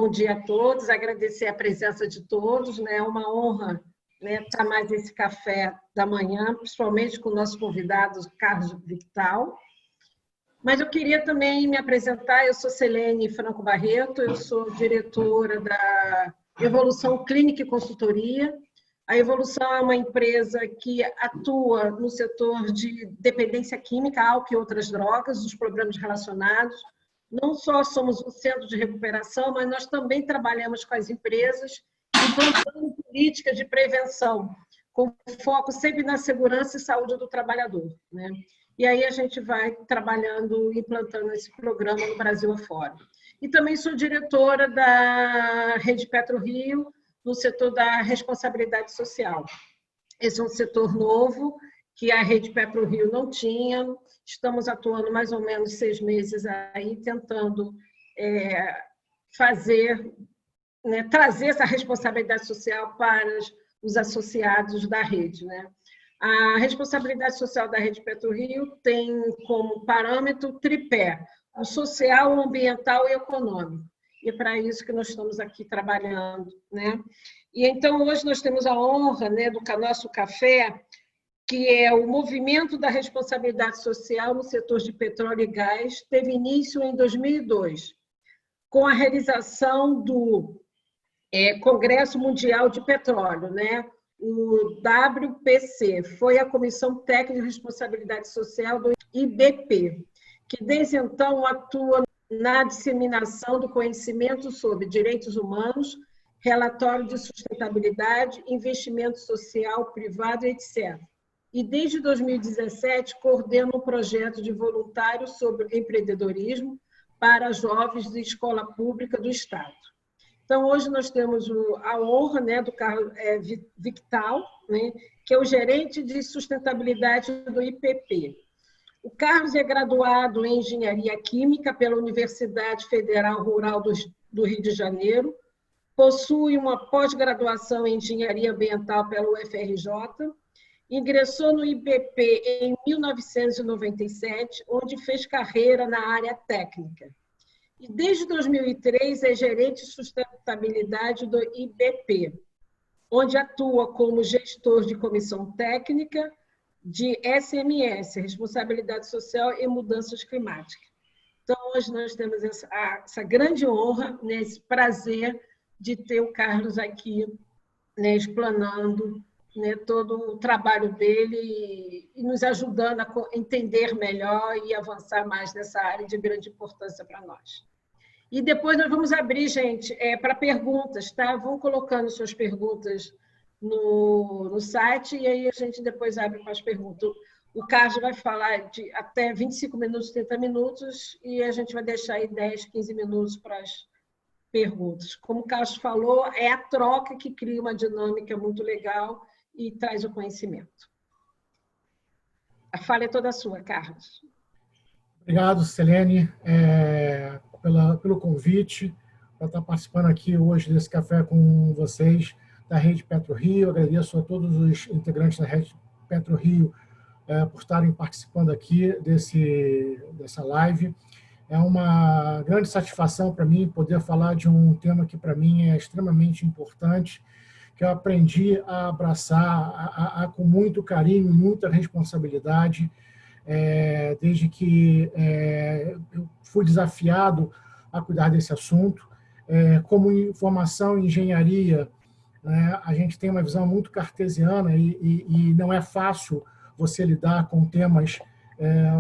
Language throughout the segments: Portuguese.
bom dia a todos, agradecer a presença de todos, né? É uma honra, né, estar mais nesse café da manhã, principalmente com o nosso convidado, Carlos Victal. Mas eu queria também me apresentar, eu sou Selene Franco Barreto, eu sou diretora da Evolução Clínica e Consultoria. A Evolução é uma empresa que atua no setor de dependência química, álcool e outras drogas, os programas relacionados. Não só somos um centro de recuperação, mas nós também trabalhamos com as empresas implantando políticas de prevenção, com foco sempre na segurança e saúde do trabalhador, né? E aí a gente vai trabalhando, implantando esse programa no Brasil afora. E também sou diretora da Rede PetroRio, no setor da responsabilidade social. Esse é um setor novo, que a Rede PetroRio não tinha. Estamos atuando mais ou menos 6 meses aí, tentando fazer, né, trazer essa responsabilidade social para os associados da rede, né? A responsabilidade social da Rede PetroRio tem como parâmetro tripé, o social, o ambiental e o econômico. E é para isso que nós estamos aqui trabalhando, né? E então hoje nós temos a honra, né, do nosso café, que é o movimento da responsabilidade social no setor de petróleo e gás, teve início em 2002, com a realização do Congresso Mundial de Petróleo, né? O WPC, foi a Comissão Técnica de Responsabilidade Social do IBP, que desde então atua na disseminação do conhecimento sobre direitos humanos, relatório de sustentabilidade, investimento social, privado, etc. E desde 2017 coordena um projeto de voluntários sobre empreendedorismo para jovens de escola pública do Estado. Então, hoje nós temos a honra, né, do Carlos Victal, né, que é o gerente de sustentabilidade do IPP. O Carlos é graduado em Engenharia Química pela Universidade Federal Rural do Rio de Janeiro, possui uma pós-graduação em Engenharia Ambiental pela UFRJ, ingressou no IPP em 1997, onde fez carreira na área técnica. E desde 2003 é gerente de sustentabilidade do IBP, onde atua como gestor de comissão técnica de SMS, Responsabilidade Social e Mudanças Climáticas. Então, hoje nós temos essa grande honra, né, esse prazer de ter o Carlos aqui, né, explanando, né, todo o trabalho dele e nos ajudando a entender melhor e avançar mais nessa área de grande importância para nós. E depois nós vamos abrir, gente, para perguntas, tá? Vão colocando suas perguntas no site e aí a gente depois abre para as perguntas. O Carlos vai falar de até 25 minutos, 30 minutos e a gente vai deixar aí 10, 15 minutos para as perguntas. Como o Carlos falou, é a troca que cria uma dinâmica muito legal e traz o conhecimento. A fala é toda sua, Carlos. Obrigado, Selene, pelo convite, para estar participando aqui hoje desse café com vocês da Rede PetroRio. Agradeço a todos os integrantes da Rede PetroRio por estarem participando aqui dessa live. É uma grande satisfação para mim poder falar de um tema que, para mim, é extremamente importante, que eu aprendi a abraçar com muito carinho, muita responsabilidade, desde que eu fui desafiado a cuidar desse assunto. Como formação em engenharia, né, a gente tem uma visão muito cartesiana e não é fácil você lidar com temas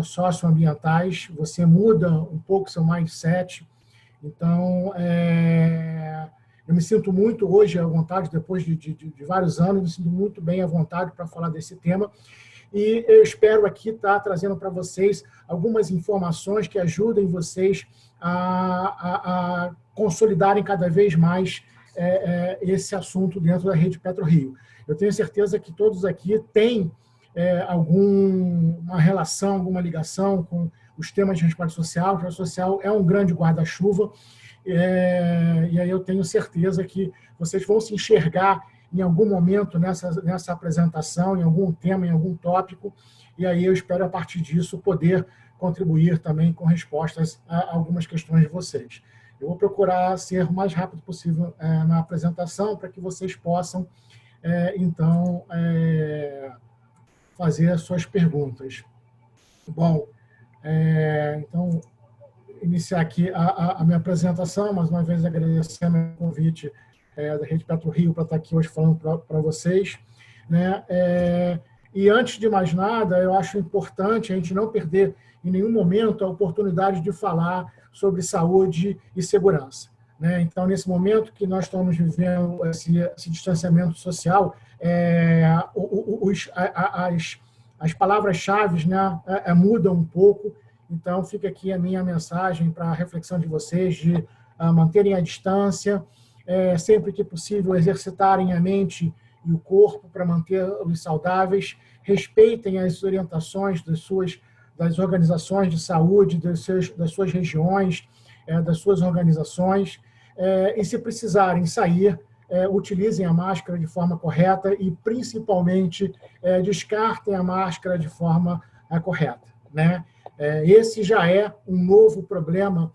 socioambientais, você muda um pouco seu mindset. Então, eu me sinto muito hoje à vontade, depois de vários anos, me sinto muito bem à vontade para falar desse tema. E eu espero aqui estar trazendo para vocês algumas informações que ajudem vocês a consolidarem cada vez mais esse assunto dentro da Rede PetroRio. Eu tenho certeza que todos aqui têm alguma relação, alguma ligação com os temas de responsabilidade social. A responsabilidade social é um grande guarda-chuva, e aí eu tenho certeza que vocês vão se enxergar em algum momento nessa apresentação, em algum tema, em algum tópico, e aí eu espero, a partir disso, poder contribuir também com respostas a algumas questões de vocês. Eu vou procurar ser o mais rápido possível na apresentação para que vocês possam, então, fazer as suas perguntas. Bom, então, iniciar aqui a minha apresentação, mais uma vez agradecendo o convite da Rede PetroRio para estar aqui hoje falando para vocês, né? E antes de mais nada, eu acho importante a gente não perder em nenhum momento a oportunidade de falar sobre saúde e segurança, né? Então, nesse momento que nós estamos vivendo esse distanciamento social, as palavras-chave, né, mudam um pouco. Então, fica aqui a minha mensagem para a reflexão de vocês de manterem a distância, sempre que possível exercitarem a mente e o corpo para mantê-los saudáveis, respeitem as orientações das organizações de saúde, das suas regiões, das suas organizações, e se precisarem sair, utilizem a máscara de forma correta e, principalmente, descartem a máscara de forma correta, né? Esse já é um novo problema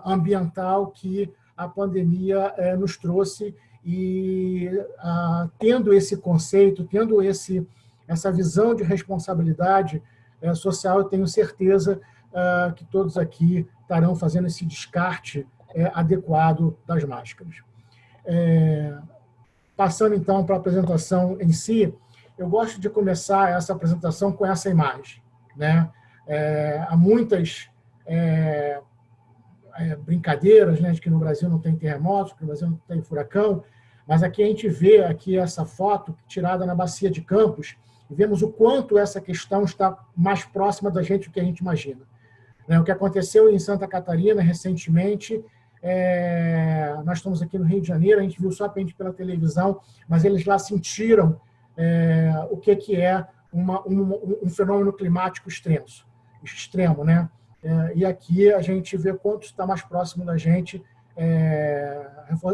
ambiental que a pandemia nos trouxe e, tendo esse conceito, tendo essa visão de responsabilidade social, eu tenho certeza que todos aqui estarão fazendo esse descarte adequado das máscaras. Passando, então, para a apresentação em si, eu gosto de começar essa apresentação com essa imagem, né? Há muitas brincadeiras, né, de que no Brasil não tem terremoto, que no Brasil não tem furacão, mas aqui a gente vê aqui essa foto tirada na Bacia de Campos e vemos o quanto essa questão está mais próxima da gente do que a gente imagina. O que aconteceu em Santa Catarina recentemente, nós estamos aqui no Rio de Janeiro, a gente viu só pela televisão, mas eles lá sentiram o que é um fenômeno climático extremo, né? E aqui a gente vê quanto está mais próximo da gente,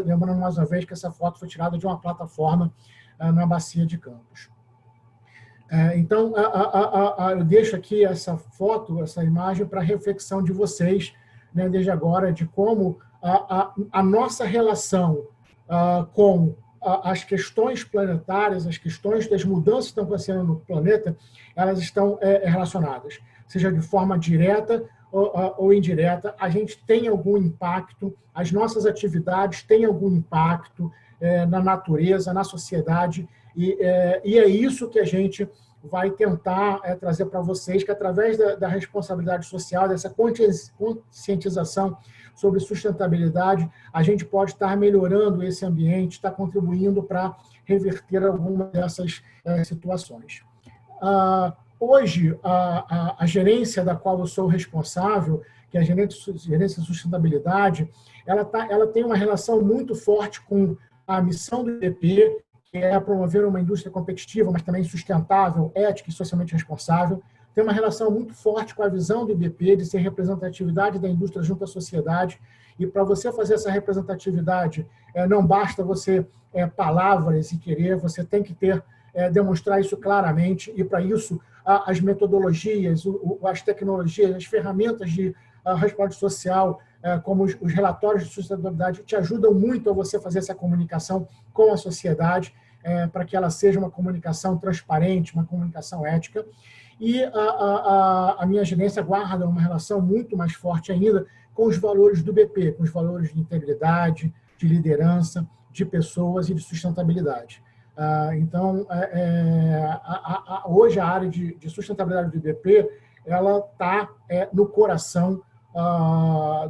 lembrando mais uma vez que essa foto foi tirada de uma plataforma na Bacia de Campos. Então, eu deixo aqui essa foto, essa imagem, para a reflexão de vocês, né, desde agora, de como a nossa relação com as questões planetárias, as questões das mudanças que estão acontecendo no planeta, elas estão relacionadas, seja de forma direta ou indireta. A gente tem algum impacto, as nossas atividades têm algum impacto na natureza, na sociedade, e é isso que a gente vai tentar trazer para vocês, que através da responsabilidade social, dessa conscientização sobre sustentabilidade, a gente pode estar melhorando esse ambiente, estar contribuindo para reverter alguma dessas situações. Hoje, a gerência da qual eu sou responsável, que é a gerência de sustentabilidade, ela tem uma relação muito forte com a missão do IBP, que é promover uma indústria competitiva, mas também sustentável, ética e socialmente responsável. Tem uma relação muito forte com a visão do IBP de ser representatividade da indústria junto à sociedade. E para você fazer essa representatividade, não basta você palavras e querer, você tem que demonstrar isso claramente. E para isso, as metodologias, as tecnologias, as ferramentas de responsabilidade social, como os relatórios de sustentabilidade, te ajudam muito a você fazer essa comunicação com a sociedade, para que ela seja uma comunicação transparente, uma comunicação ética. E a minha gerência guarda uma relação muito mais forte ainda com os valores do BP, com os valores de integridade, de liderança, de pessoas e de sustentabilidade. Então, hoje a área de sustentabilidade do IBP ela está no coração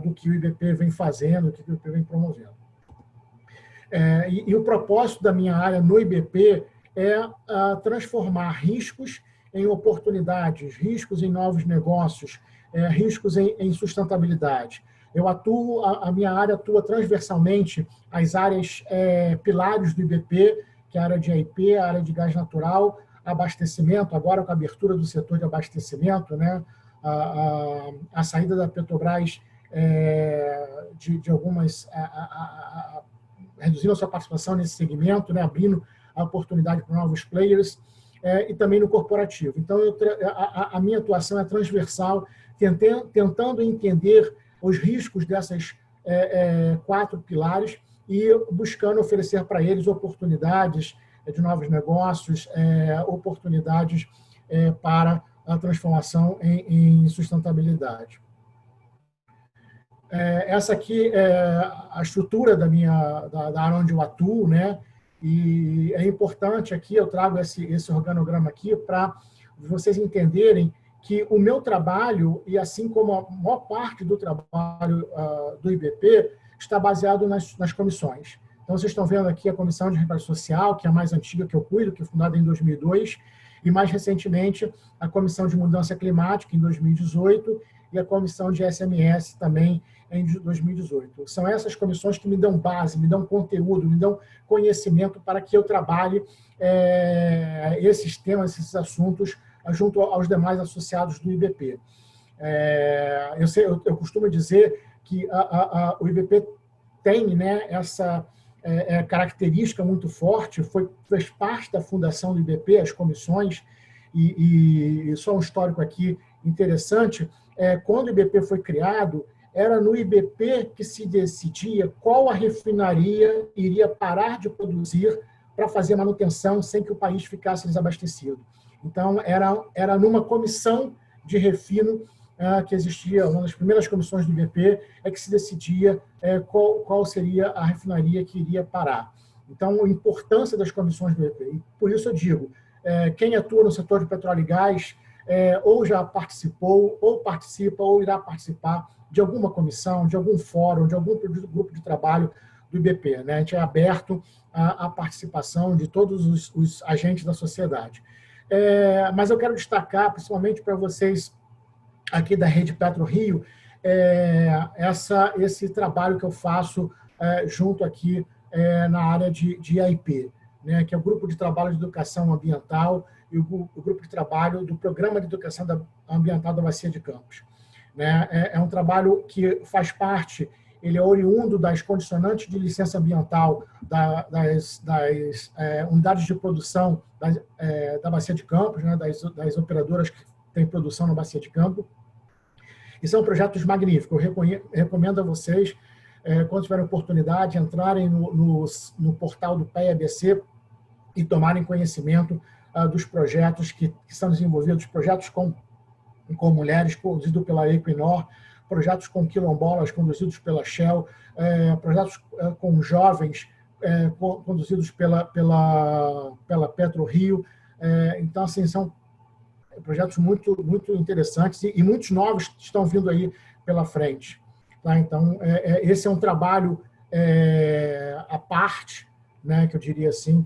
do que o IBP vem fazendo, do que o IBP vem promovendo. E o propósito da minha área no IBP é transformar riscos em oportunidades, riscos em novos negócios, riscos em sustentabilidade. A minha área atua transversalmente às áreas pilares do IBP, que é a área de AIP, a área de gás natural, abastecimento, agora com a abertura do setor de abastecimento, né? A saída da Petrobras de algumas... reduzindo a sua participação nesse segmento, né? Abrindo a oportunidade para novos players, e também no corporativo. Então, a minha atuação é transversal, tentando entender os riscos dessas 4 pilares e buscando oferecer para eles oportunidades de novos negócios, oportunidades para a transformação em sustentabilidade. Essa aqui é a estrutura da área onde eu atuo, né? E é importante aqui, eu trago esse organograma aqui para vocês entenderem que o meu trabalho, e assim como a maior parte do trabalho do IBP, está baseado nas comissões. Então, vocês estão vendo aqui a Comissão de Responsabilidade Social, que é a mais antiga que eu cuido, que foi fundada em 2002, e mais recentemente a Comissão de Mudança Climática, em 2018, e a Comissão de SMS também em 2018. São essas comissões que me dão base, me dão conteúdo, me dão conhecimento para que eu trabalhe esses temas, esses assuntos, junto aos demais associados do IBP. Eu costumo dizer que o IBP tem, né, essa característica muito forte, fez parte da fundação do IBP, as comissões, e só um histórico aqui interessante, quando o IBP foi criado, era no IBP que se decidia qual a refinaria iria parar de produzir para fazer manutenção sem que o país ficasse desabastecido. Então, era numa comissão de refino que existia, uma das primeiras comissões do IBP, que se decidia qual seria a refinaria que iria parar. Então, a importância das comissões do IBP. E por isso eu digo, quem atua no setor de petróleo e gás ou já participou, ou participa, ou irá participar de alguma comissão, de algum fórum, de algum grupo de trabalho do IBP. Né? A gente é aberto à participação de todos os agentes da sociedade. Mas eu quero destacar, principalmente para vocês aqui da Rede PetroRio, esse trabalho que eu faço junto aqui na área de AIP, né, que é o Grupo de Trabalho de Educação Ambiental e o Grupo de Trabalho do Programa de Educação Ambiental da Bacia de Campos. Né? É um trabalho que faz parte, ele é oriundo das condicionantes de licença ambiental das unidades de produção da Bacia de Campos, né, das operadoras que têm produção na Bacia de Campos. E são projetos magníficos. Eu recomendo a vocês, quando tiverem oportunidade, entrarem no portal do PEA-ABC e tomarem conhecimento dos projetos que são desenvolvidos, projetos com mulheres, conduzidos pela Equinor, projetos com quilombolas, conduzidos pela Shell, projetos com jovens, conduzidos pela PetroRio. Então, assim, são projetos muito, muito interessantes e muitos novos estão vindo aí pela frente. Tá? Então, esse é um trabalho à parte, né, que eu diria assim,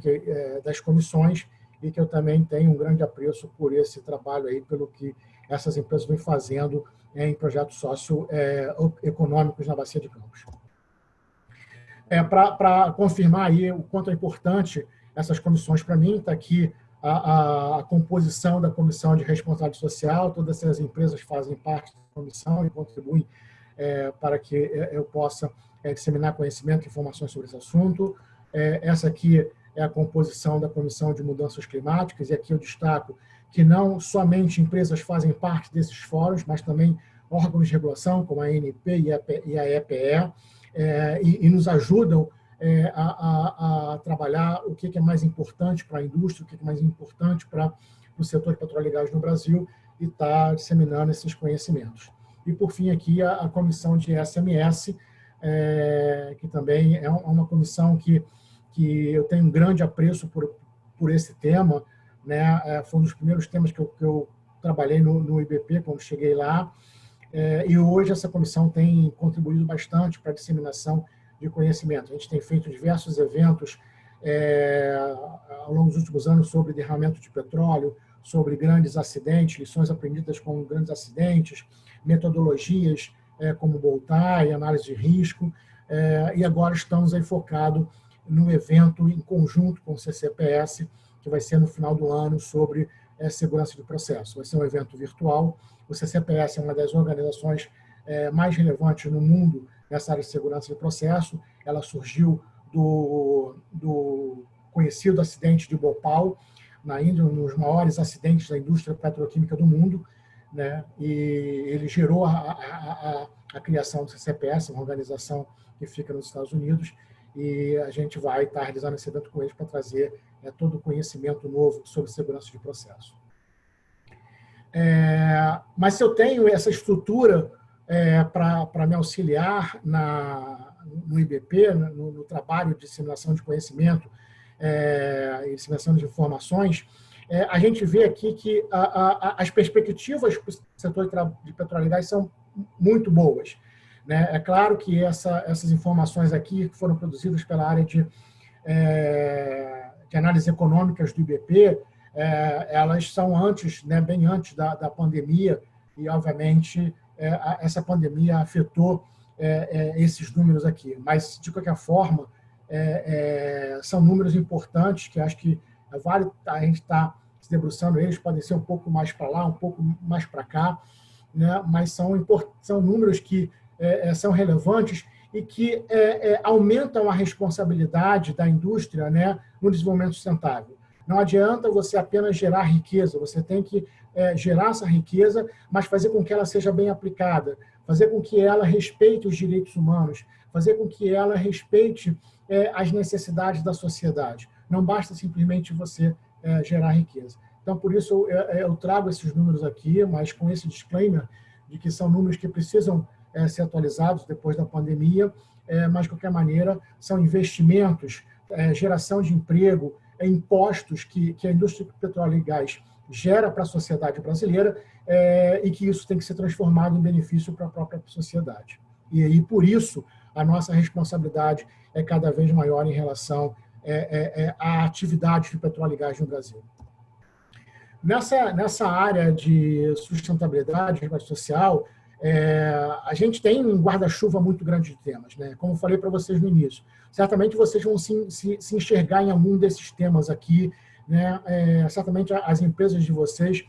das comissões, e que eu também tenho um grande apreço por esse trabalho aí, pelo que essas empresas vêm fazendo em projetos socioeconômicos na Bacia de Campos. Para confirmar aí o quanto é importante essas comissões para mim, está aqui a composição da Comissão de Responsabilidade Social, todas essas empresas fazem parte da comissão e contribuem para que eu possa disseminar conhecimento e informações sobre esse assunto. Essa aqui é a composição da Comissão de Mudanças Climáticas, e aqui eu destaco que não somente empresas fazem parte desses fóruns, mas também órgãos de regulação, como a ANP e a EPE, e nos ajudam a trabalhar o que é mais importante para a indústria, o que é mais importante para o setor de petróleo e gás no Brasil, e está disseminando esses conhecimentos. E, por fim, aqui a comissão de SMS, que também é uma comissão que eu tenho um grande apreço por esse tema, né? Foi um dos primeiros temas que eu trabalhei no IBP, quando cheguei lá, e hoje essa comissão tem contribuído bastante para a disseminação de conhecimento. A gente tem feito diversos eventos ao longo dos últimos anos sobre derramamento de petróleo, sobre grandes acidentes, lições aprendidas com grandes acidentes, metodologias como Boltai, análise de risco, e agora estamos aí focados num evento em conjunto com o CCPS, que vai ser no final do ano, sobre segurança de processo. Vai ser um evento virtual. O CCPS é uma das organizações mais relevantes no mundo nessa área de segurança de processo. Ela surgiu do conhecido acidente de Bhopal, na Índia, um dos maiores acidentes da indústria petroquímica do mundo, né? E ele gerou a criação do CCPS, uma organização que fica nos Estados Unidos, e a gente vai estar realizando esse evento com eles para trazer todo o conhecimento novo sobre segurança de processo. Mas se eu tenho essa estrutura para me auxiliar no IBP, no trabalho de disseminação de conhecimento e disseminação de informações, a gente vê aqui que as perspectivas para o setor de petróleo e gás são muito boas, né? É claro que essas informações aqui que foram produzidas pela área de análises econômicas do IBP, elas são antes, né, bem antes da pandemia, e, obviamente, essa pandemia afetou esses números aqui. Mas, de qualquer forma, são números importantes que acho que vale a gente estar se debruçando eles, podem ser um pouco mais para lá, um pouco mais para cá, né? Mas são números que são relevantes e que aumentam a responsabilidade da indústria, né, no desenvolvimento sustentável. Não adianta você apenas gerar riqueza, você tem que gerar essa riqueza, mas fazer com que ela seja bem aplicada, fazer com que ela respeite os direitos humanos, fazer com que ela respeite as necessidades da sociedade. Não basta simplesmente você gerar riqueza. Então, por isso, eu trago esses números aqui, mas com esse disclaimer de que são números que precisam ser atualizados depois da pandemia, mas, de qualquer maneira, são investimentos, geração de emprego, impostos que a indústria do petróleo e gás gera para a sociedade brasileira e que isso tem que ser transformado em benefício para a própria sociedade. E aí, por isso, a nossa responsabilidade é cada vez maior em relação à atividade de petróleo e gás no Brasil. Nessa área de sustentabilidade, responsabilidade social, a gente tem um guarda-chuva muito grande de temas, né? Como eu falei para vocês no início. Certamente vocês vão se enxergar em algum desses temas aqui, né? Certamente as empresas de vocês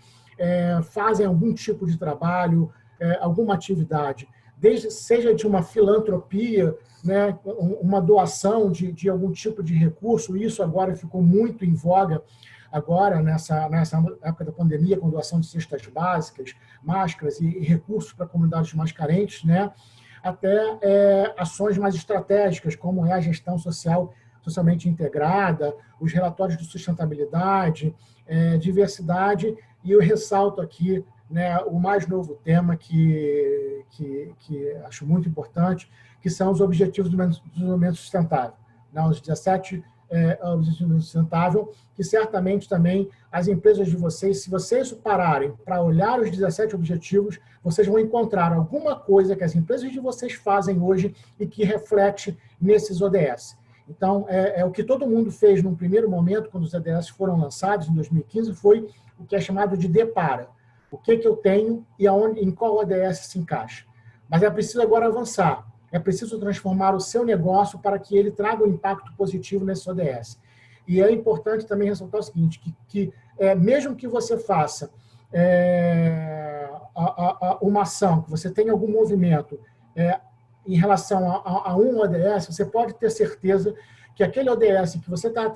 fazem algum tipo de trabalho, alguma atividade, seja de uma filantropia, né? Uma doação de algum tipo de recurso. Isso agora ficou muito em voga, agora nessa época da pandemia, com doação de cestas básicas, máscaras e recursos para comunidades mais carentes, né? Até ações mais estratégicas, como é a gestão socialmente integrada, os relatórios de sustentabilidade, diversidade, e eu ressalto aqui, né, o mais novo tema que acho muito importante, que são os Objetivos do Desenvolvimento Sustentável, né, os 17 Objetivos Sustentável, que certamente também as empresas de vocês, se vocês pararem para olhar os 17 objetivos, vocês vão encontrar alguma coisa que as empresas de vocês fazem hoje e que reflete nesses ODS. Então, o que todo mundo fez num primeiro momento, quando os ODS foram lançados em 2015, foi o que é chamado de depara. O que eu tenho e em qual ODS se encaixa. Mas é preciso agora avançar. É preciso transformar o seu negócio para que ele traga um impacto positivo nesse ODS. E é importante também ressaltar o seguinte, que mesmo que você faça uma ação, que você tenha algum movimento em relação a um ODS, você pode ter certeza que aquele ODS que você está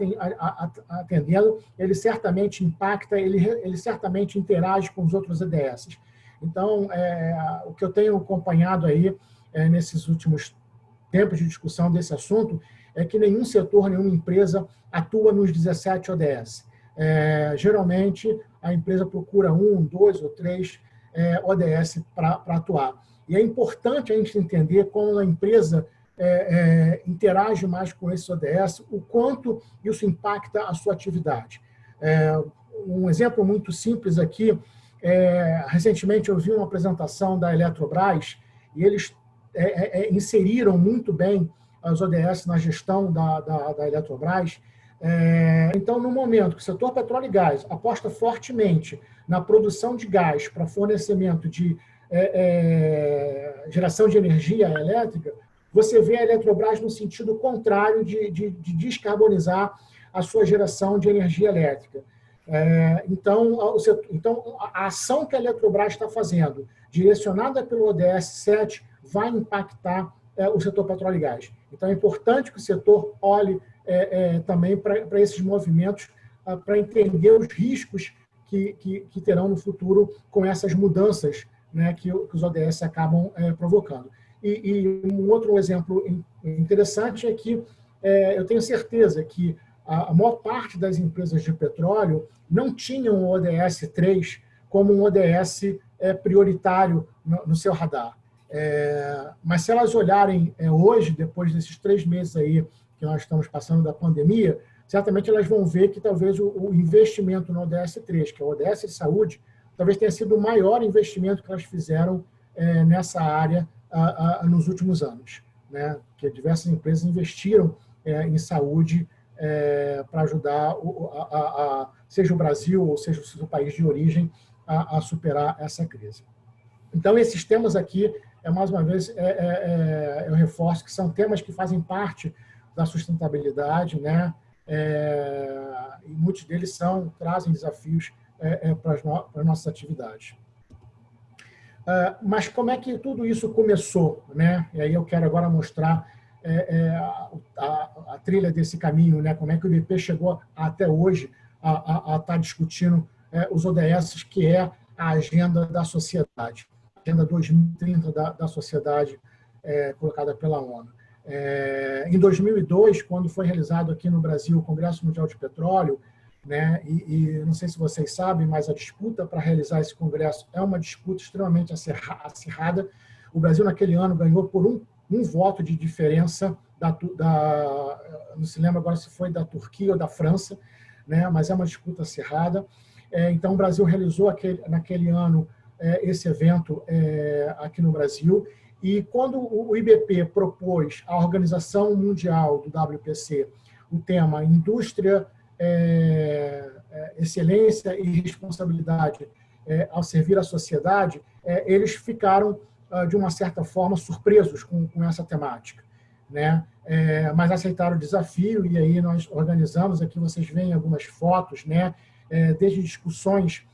atendendo, ele certamente impacta, ele certamente interage com os outros ODS. Então, o que eu tenho acompanhado aí nesses últimos tempos de discussão desse assunto é que nenhum setor, nenhuma empresa atua nos 17 ODS. Geralmente, a empresa procura 1, 2 ou 3 ODS para atuar. E é importante a gente entender como a empresa interage mais com esse ODS, o quanto isso impacta a sua atividade. Um exemplo muito simples aqui, recentemente eu vi uma apresentação da Eletrobras e eles inseriram muito bem as ODS na gestão da Eletrobras. Então, no momento que o setor petróleo e gás aposta fortemente na produção de gás para fornecimento de geração de energia elétrica, você vê a Eletrobras no sentido contrário de descarbonizar a sua geração de energia elétrica. Então, a ação que a Eletrobras está fazendo, direcionada pelo ODS 7, vai impactar o setor petróleo e gás. Então, é importante que o setor olhe também para esses movimentos, para entender os riscos que terão no futuro com essas mudanças, né, que os ODS acabam provocando. E um outro exemplo interessante é que eu tenho certeza que a maior parte das empresas de petróleo não tinham o ODS 3 como um ODS prioritário no seu radar. Mas se elas olharem hoje, depois desses 3 meses aí que nós estamos passando da pandemia, certamente elas vão ver que talvez o investimento no ODS 3, que é o ODS de saúde, talvez tenha sido o maior investimento que elas fizeram nessa área nos últimos anos, né? Que diversas empresas investiram em saúde para ajudar, seja o Brasil ou seja o seu país de origem, a superar essa crise. Então, esses temas aqui, mais uma vez, eu reforço que são temas que fazem parte da sustentabilidade, né? E muitos deles trazem desafios para as nossas atividades. Mas como é que tudo isso começou, né? E aí eu quero agora mostrar a trilha desse caminho, né? Como é que o IBP chegou até hoje a estar discutindo os ODS, que é a agenda da sociedade, a agenda 2030 da sociedade colocada pela ONU. Em 2002, quando foi realizado aqui no Brasil o Congresso Mundial de Petróleo, né, e não sei se vocês sabem, mas a disputa para realizar esse congresso é uma disputa extremamente acirrada. O Brasil, naquele ano, ganhou por um voto de diferença, não se lembra agora se foi da Turquia ou da França, né, mas é uma disputa acirrada. Então, o Brasil realizou naquele ano esse evento aqui no Brasil. E quando o IBP propôs à Organização Mundial do WPC o tema Indústria, Excelência e Responsabilidade ao servir a sociedade, eles ficaram, de uma certa forma, surpresos com essa temática, né? Mas aceitaram o desafio, e aí nós organizamos, aqui vocês veem algumas fotos, né? Desde discussões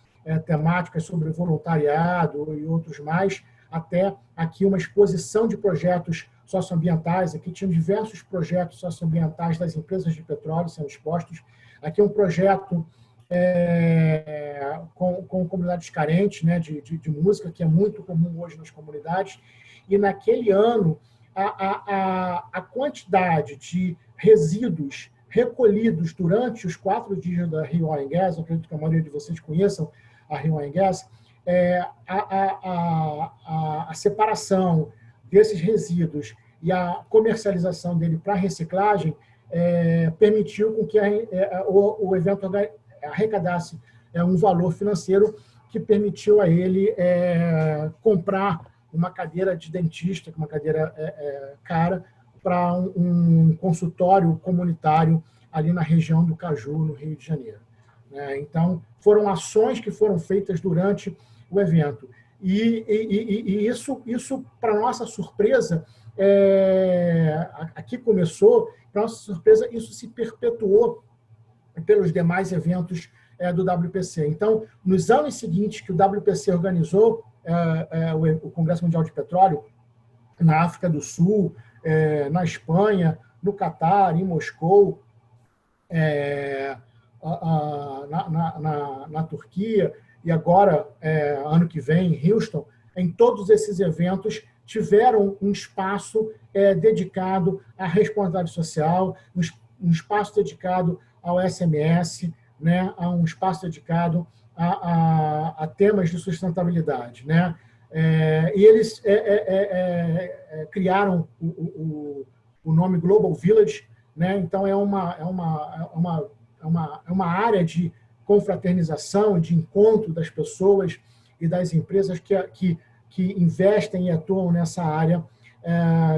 temáticas sobre voluntariado e outros mais, até aqui uma exposição de projetos socioambientais. Aqui tinham diversos projetos socioambientais das empresas de petróleo sendo expostos. Aqui um projeto com comunidades carentes, né, de música, que é muito comum hoje nas comunidades. E naquele ano, a quantidade de resíduos recolhidos durante os 4 dias da Rio Oil and Gas, eu acredito que a maioria de vocês conheçam a Rio Oil and Gas, a separação desses resíduos e a comercialização dele para reciclagem permitiu com que o evento arrecadasse um valor financeiro que permitiu a ele comprar uma cadeira de dentista, uma cadeira cara, para um consultório comunitário ali na região do Caju, no Rio de Janeiro. Então, foram ações que foram feitas durante o evento. E isso, para nossa surpresa, aqui começou, para nossa surpresa, isso se perpetuou pelos demais eventos do WPC. Então, nos anos seguintes que o WPC organizou o Congresso Mundial de Petróleo, na África do Sul, na Espanha, no Catar, em Moscou, na Turquia, e agora, ano que vem, em Houston, em todos esses eventos tiveram um espaço dedicado à responsabilidade social, um espaço dedicado ao SMS, né, a um espaço dedicado a temas de sustentabilidade, né? E eles criaram o nome Global Village, né? Então é uma área de confraternização, de encontro das pessoas e das empresas que investem e atuam nessa área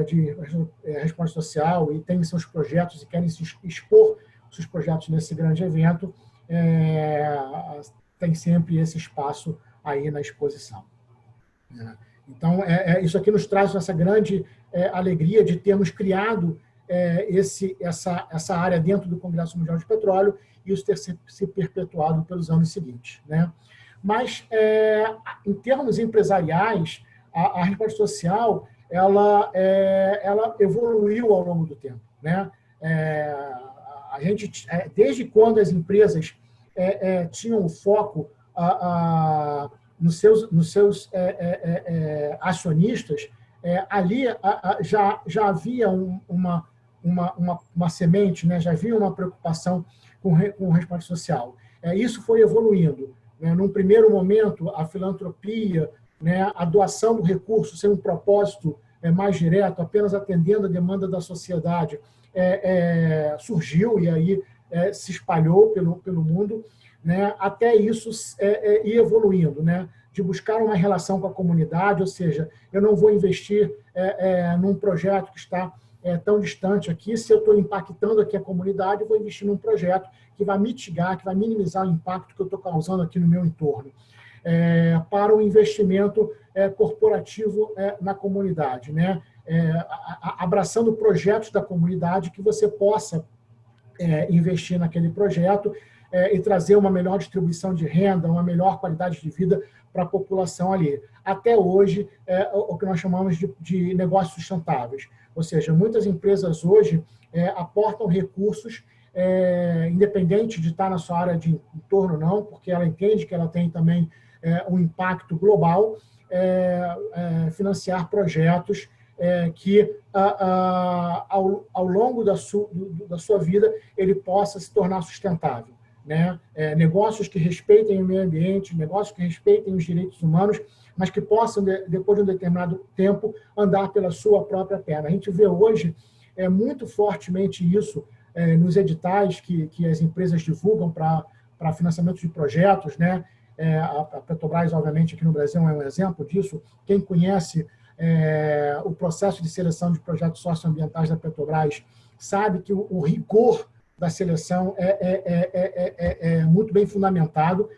de resposta social e têm seus projetos e querem expor seus projetos nesse grande evento. Tem sempre esse espaço aí na exposição. Então, isso aqui nos traz essa grande alegria de termos criado essa área dentro do Congresso Mundial de Petróleo e isso ter se perpetuado pelos anos seguintes, né? Mas, em termos empresariais, a resposta social ela evoluiu ao longo do tempo, né? A gente, desde quando as empresas tinham o foco nos seus acionistas, ali já havia uma semente, né? Já havia uma preocupação com responsabilidade social. Isso foi evoluindo, né? Num primeiro momento, a filantropia, né, a doação do recurso sem um propósito mais direto, apenas atendendo a demanda da sociedade, surgiu e aí se espalhou pelo mundo, né, até isso ir evoluindo, né, de buscar uma relação com a comunidade, ou seja, eu não vou investir num projeto que está tão distante aqui, se eu estou impactando aqui a comunidade, eu vou investir num projeto que vai mitigar, que vai minimizar o impacto que eu estou causando aqui no meu entorno. Para o investimento corporativo na comunidade, né? Abraçando projetos da comunidade que você possa investir naquele projeto e trazer uma melhor distribuição de renda, uma melhor qualidade de vida para a população ali. Até hoje, o que nós chamamos de negócios sustentáveis. Ou seja, muitas empresas hoje aportam recursos, independente de estar na sua área de entorno, não, porque ela entende que ela tem também um impacto global, financiar projetos que, ao longo da sua vida, ele possa se tornar sustentável. Né? Negócios que respeitem o meio ambiente, negócios que respeitem os direitos humanos, mas que possam, depois de um determinado tempo, andar pela sua própria perna. A gente vê hoje muito fortemente isso nos editais que as empresas divulgam para financiamento de projetos, né? A Petrobras, obviamente, aqui no Brasil é um exemplo disso. Quem conhece o processo de seleção de projetos socioambientais da Petrobras sabe que o rigor da seleção é muito bem fundamentado,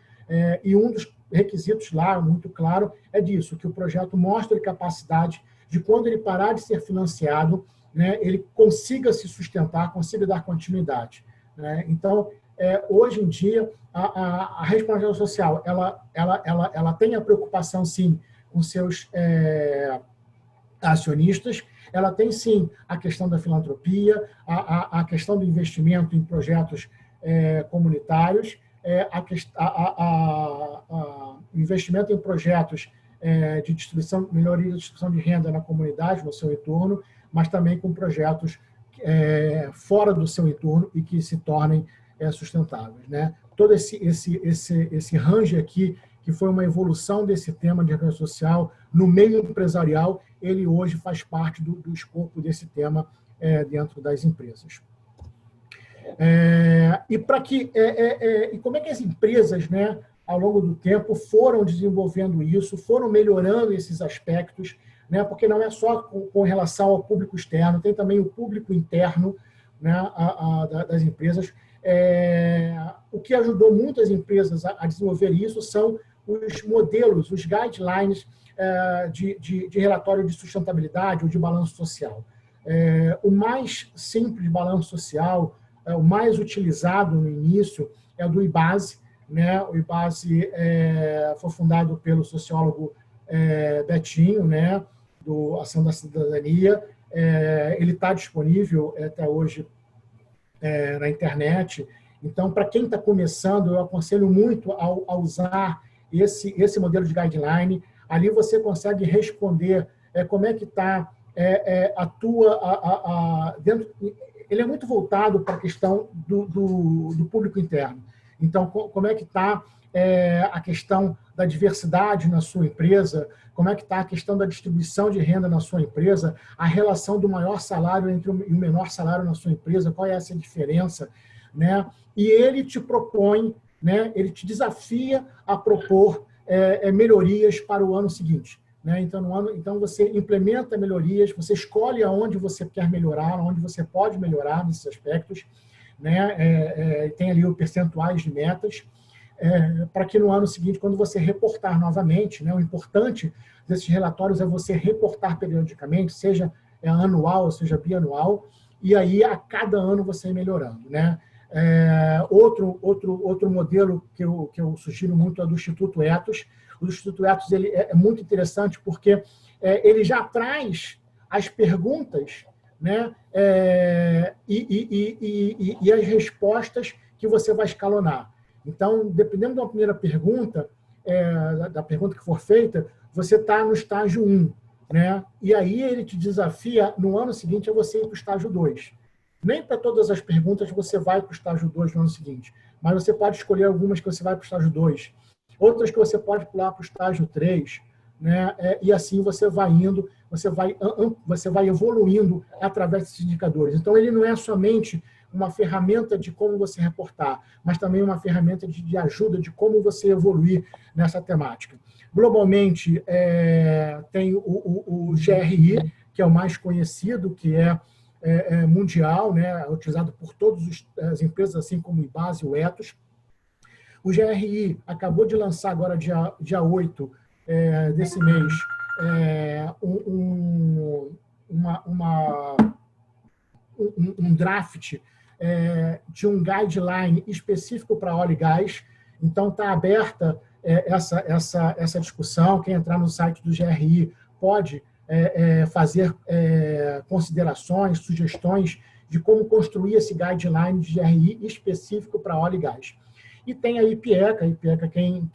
e um dos requisitos lá, muito claro, é disso, que o projeto mostre capacidade de, quando ele parar de ser financiado, né, ele consiga se sustentar, consiga dar continuidade. Né? Então, hoje em dia, a responsabilidade social, ela tem a preocupação, sim, com seus acionistas, ela tem, sim, a questão da filantropia, a questão do investimento em projetos comunitários, o investimento em projetos de distribuição, melhoria da distribuição de renda na comunidade, no seu entorno, mas também com projetos fora do seu entorno e que se tornem sustentáveis. Né? Todo esse range aqui, que foi uma evolução desse tema de responsabilidade social no meio empresarial, ele hoje faz parte do escopo desse tema dentro das empresas. E como é que as empresas, né, ao longo do tempo, foram desenvolvendo isso, foram melhorando esses aspectos, né, porque não é só com relação ao público externo, tem também o público interno, né, das empresas. O que ajudou muitas empresas a desenvolver isso são os modelos, os guidelines de relatório de sustentabilidade ou de balanço social. O mais simples balanço social, o mais utilizado no início, é o do IBASE. Né? O IBASE foi fundado pelo sociólogo Betinho, né? Do Ação da Cidadania. Ele está disponível até hoje na internet. Então, para quem está começando, eu aconselho muito a usar esse modelo de guideline. Ali você consegue responder como é que está dentro. Ele é muito voltado para a questão do público interno. Então, como é que está a questão da diversidade na sua empresa, como é que está a questão da distribuição de renda na sua empresa, a relação do maior salário e o menor salário na sua empresa, qual é essa diferença, né? E ele te propõe, né, ele te desafia a propor melhorias para o ano seguinte. Né? Então, você implementa melhorias, você escolhe aonde você quer melhorar, onde você pode melhorar nesses aspectos, né? Tem ali os percentuais de metas, para que no ano seguinte, quando você reportar novamente, né, o importante desses relatórios é você reportar periodicamente, seja anual, seja bianual, e aí a cada ano você ir melhorando. Né? Outro modelo que eu sugiro muito é do Instituto Ethos. O Instituto Ethos ele é muito interessante porque ele já traz as perguntas, né, e as respostas que você vai escalonar. Então, dependendo da primeira pergunta, da pergunta que for feita, você está no estágio 1, né? E aí ele te desafia, no ano seguinte, a você ir para o estágio 2. Nem para todas as perguntas você vai para o estágio 2 no ano seguinte, mas você pode escolher algumas que você vai para o estágio 2, outras que você pode pular para o estágio 3, né? E assim você vai indo, você vai evoluindo através desses indicadores. Então, ele não é somente uma ferramenta de como você reportar, mas também uma ferramenta de ajuda de como você evoluir nessa temática. Globalmente, tem o GRI, que é o mais conhecido, que é mundial, né, utilizado por todas as empresas, assim como o Embase e o Ethos. O GRI acabou de lançar agora, dia 8 desse mês, um draft de um guideline específico para óleo e gás. Então, está aberta essa discussão. Quem entrar no site do GRI pode fazer considerações, sugestões de como construir esse guideline de GRI específico para óleo e gás. E tem a IPECA. A IPECA, quem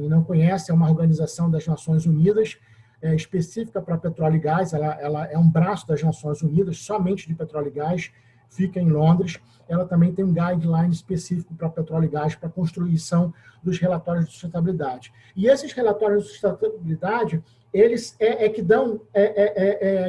não conhece, é uma organização das Nações Unidas, específica para petróleo e gás. Ela é um braço das Nações Unidas, somente de petróleo e gás, fica em Londres. Ela também tem um guideline específico para petróleo e gás, para a construção dos relatórios de sustentabilidade. E esses relatórios de sustentabilidade, eles que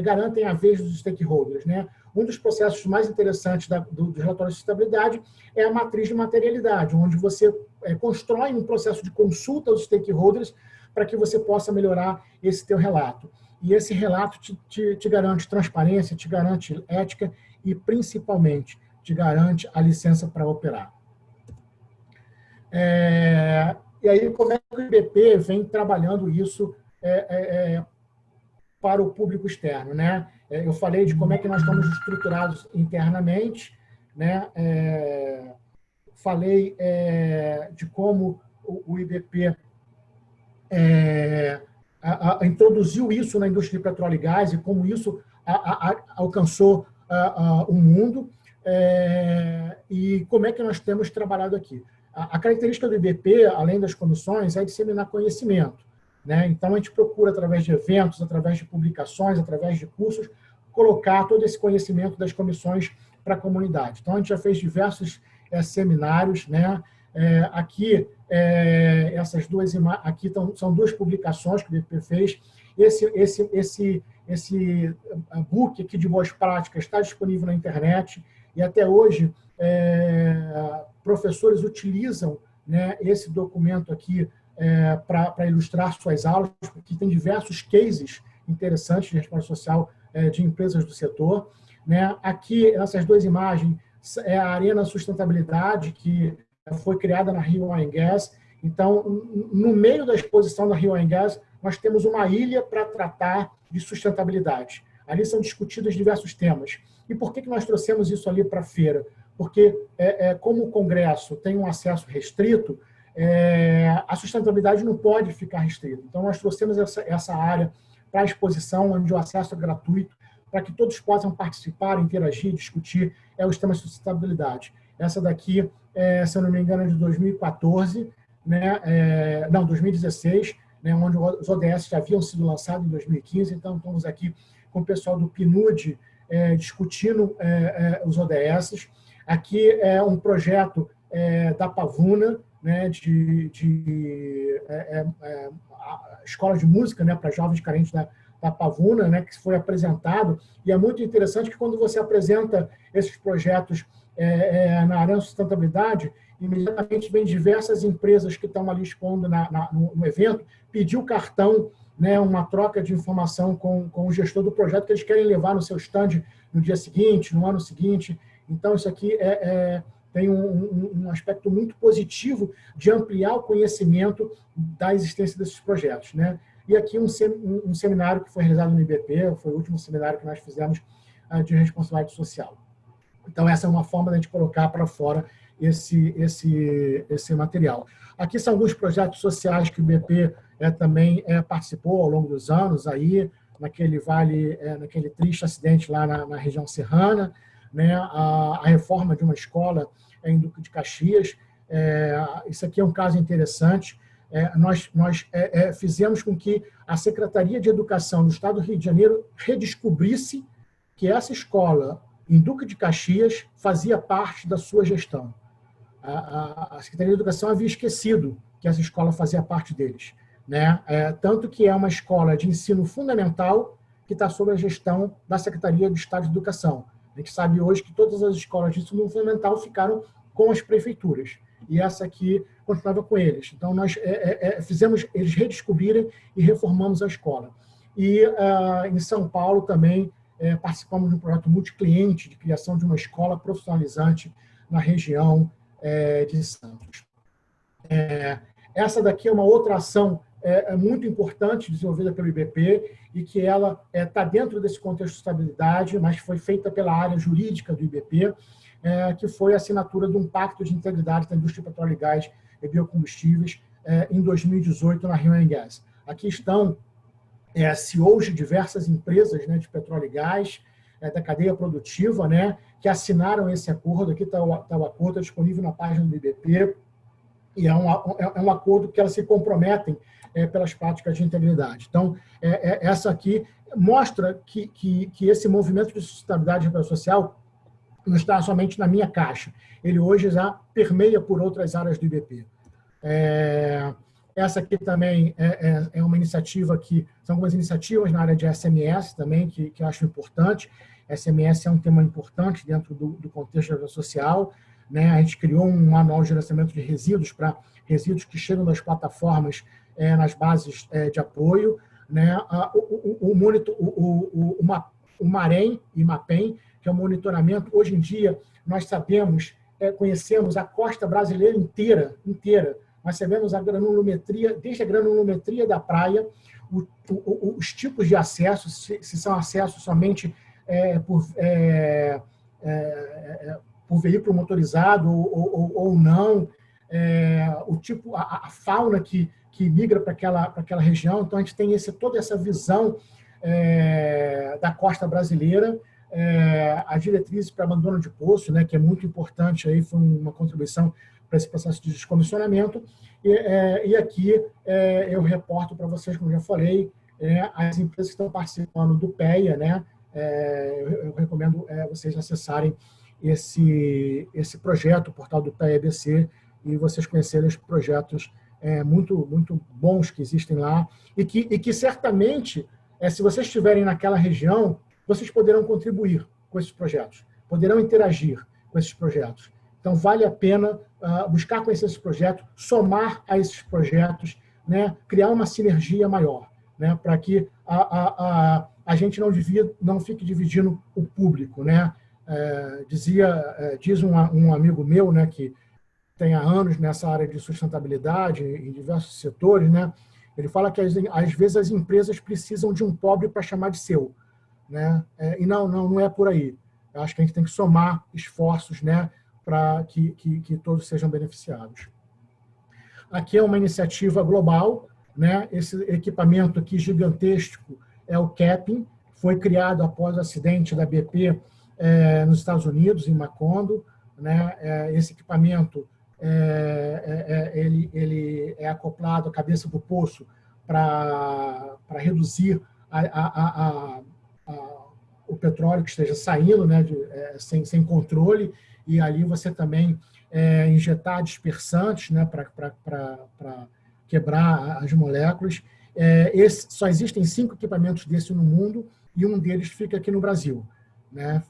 garantem a vez dos stakeholders, né? Um dos processos mais interessantes dos relatórios de sustentabilidade é a matriz de materialidade, onde você constrói um processo de consulta aos stakeholders para que você possa melhorar esse teu relato. E esse relato te garante transparência, te garante ética e, principalmente, te garante a licença para operar. E aí, como é que o IBP vem trabalhando isso para o público externo, né? Eu falei de como é que nós estamos estruturados internamente, né? Falei de como o IBP introduziu isso na indústria de petróleo e gás e como isso alcançou o mundo, e como é que nós temos trabalhado aqui. A característica do IBP, além das comissões, é disseminar conhecimento, né? Então, a gente procura, através de eventos, através de publicações, através de cursos, colocar todo esse conhecimento das comissões para a comunidade. Então, a gente já fez diversos seminários, né? Aqui, são duas publicações que o IBP fez. Esse book aqui de boas práticas está disponível na internet, e até hoje professores utilizam, né, esse documento aqui para ilustrar suas aulas, porque tem diversos cases interessantes de resposta social de empresas do setor, né? Aqui, essas duas imagens, é a Arena Sustentabilidade, que foi criada na Rio Oil & Gas. Então, no meio da exposição da Rio Oil & Gas, nós temos uma ilha para tratar de sustentabilidade. Ali são discutidos diversos temas. E por que nós trouxemos isso ali para a feira? Porque, como o Congresso tem um acesso restrito, a sustentabilidade não pode ficar restrita. Então, nós trouxemos essa área para a exposição, onde o acesso é gratuito, para que todos possam participar, interagir, discutir os temas de sustentabilidade. Essa daqui, se eu não me engano, é de 2014, né? Não, 2016, né? Onde os ODS já haviam sido lançados em 2015. Então, estamos aqui com o pessoal do PNUD discutindo os ODS. Aqui é um projeto da Pavuna, né, escola de música, né, para jovens carentes da Pavuna, né, que foi apresentado. E é muito interessante que quando você apresenta esses projetos na área de sustentabilidade, imediatamente vem diversas empresas que estão ali expondo no evento, pedir o cartão, né, uma troca de informação com o gestor do projeto que eles querem levar no seu stand no dia seguinte, no ano seguinte. Então, isso aqui tem um aspecto muito positivo de ampliar o conhecimento da existência desses projetos, né? E aqui um seminário que foi realizado no IBP, foi o último seminário que nós fizemos de responsabilidade social. Então, essa é uma forma de a gente colocar para fora esse material. Aqui são alguns projetos sociais que o IBP também participou ao longo dos anos, aí, naquele triste acidente lá na região serrana, né, a reforma de uma escola em Duque de Caxias, Isso aqui é um caso interessante. Nós fizemos com que a Secretaria de Educação do Estado do Rio de Janeiro redescobrisse que essa escola, em Duque de Caxias, fazia parte da sua gestão. A Secretaria de Educação havia esquecido que essa escola fazia parte deles, né? Tanto que é uma escola de ensino fundamental que está sob a gestão da Secretaria do Estado de Educação. A gente sabe hoje que todas as escolas de ensino fundamental ficaram com as prefeituras, e essa aqui continuava com eles. Então, nós fizemos eles redescobrirem e reformamos a escola. E em São Paulo também participamos de um projeto multicliente de criação de uma escola profissionalizante na região de Santos. Essa daqui é uma outra ação muito importante desenvolvida pelo IBP e que ela está dentro desse contexto de sustentabilidade, mas foi feita pela área jurídica do IBP, que foi a assinatura de um pacto de integridade da indústria de petróleo e gás e biocombustíveis em 2018 na Rio Gas. Aqui estão CEOs de diversas empresas, né, de petróleo e gás, da cadeia produtiva, né, que assinaram esse acordo. Aqui está o acordo, disponível na página do IBP, e é um acordo que elas se comprometem pelas práticas de integridade. Então, essa aqui mostra que esse movimento de sustentabilidade social não está somente na minha caixa, ele hoje já permeia por outras áreas do IBP. Essa aqui também é uma iniciativa são algumas iniciativas na área de SMS também, que eu acho importante. SMS é um tema importante dentro do contexto da vida social, né? A gente criou um manual de gerenciamento de resíduos para resíduos que chegam das plataformas nas bases de apoio, né? O MAREM e MAPEM, que é o monitoramento. Hoje em dia, nós sabemos, conhecemos a costa brasileira inteira. Nós sabemos a granulometria, desde a granulometria da praia, os tipos de acesso, se são acessos somente por veículo motorizado ou não, o tipo, a fauna que migra para aquela região. Então, a gente tem toda essa visão da costa brasileira, as diretrizes para abandono de poço, né, que é muito importante, aí foi uma contribuição para esse processo de descomissionamento. E aqui eu reporto para vocês, como já falei, as empresas que estão participando do PEA, né? Eu recomendo vocês acessarem esse projeto, o portal do PEA-EBC, e vocês conhecerem os projetos muito, muito bons que existem lá, e que certamente, se vocês estiverem naquela região, vocês poderão contribuir com esses projetos, poderão interagir com esses projetos. Então, vale a pena buscar conhecer esses projetos, somar a esses projetos, né, criar uma sinergia maior, né, para que a gente não fique dividindo o público, né? Diz um amigo meu, né, que tem há anos nessa área de sustentabilidade em diversos setores, né? Ele fala que às vezes as empresas precisam de um pobre para chamar de seu, né? E não é por aí. Eu acho que a gente tem que somar esforços, né, para que todos sejam beneficiados. Aqui é uma iniciativa global, né? Esse equipamento aqui gigantesco é o Capping, foi criado após o acidente da BP nos Estados Unidos, em Macondo, né? Esse equipamento ele é acoplado à cabeça do poço para reduzir o petróleo que esteja saindo, né, sem controle, e ali você também injetar dispersantes, né, para quebrar as moléculas. Só existem 5 equipamentos desses no mundo, e um deles fica aqui no Brasil, né?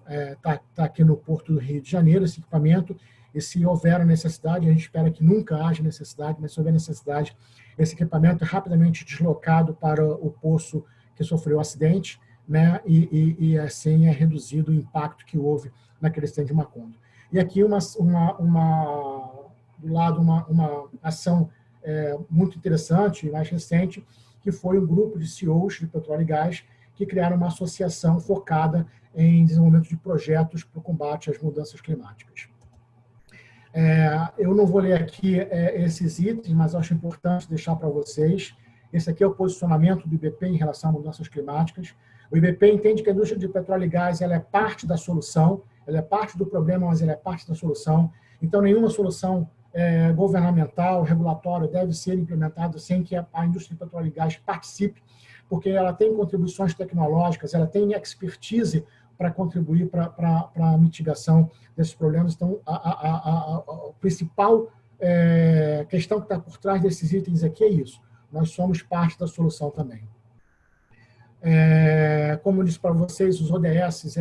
Tá aqui no Porto do Rio de Janeiro esse equipamento, e se houver a necessidade, a gente espera que nunca haja necessidade, mas se houver necessidade, esse equipamento é rapidamente deslocado para o poço que sofreu o acidente, né? E assim é reduzido o impacto que houve naquele acidente de Macondo. E aqui do lado uma ação muito interessante, mais recente, que foi um grupo de CEOs de petróleo e gás que criaram uma associação focada em desenvolvimento de projetos para o combate às mudanças climáticas. Eu não vou ler aqui esses itens, mas acho importante deixar para vocês. Esse aqui é o posicionamento do IBP em relação a mudanças climáticas. O IBP entende que a indústria de petróleo e gás ela é parte da solução, ela é parte do problema, mas ela é parte da solução. Então, nenhuma solução governamental, regulatório deve ser implementado sem que a indústria de petróleo e gás participe, porque ela tem contribuições tecnológicas, ela tem expertise para contribuir para a mitigação desses problemas. Então, a principal questão que está por trás desses itens aqui é isso. Nós somos parte da solução também. Como eu disse para vocês, os ODS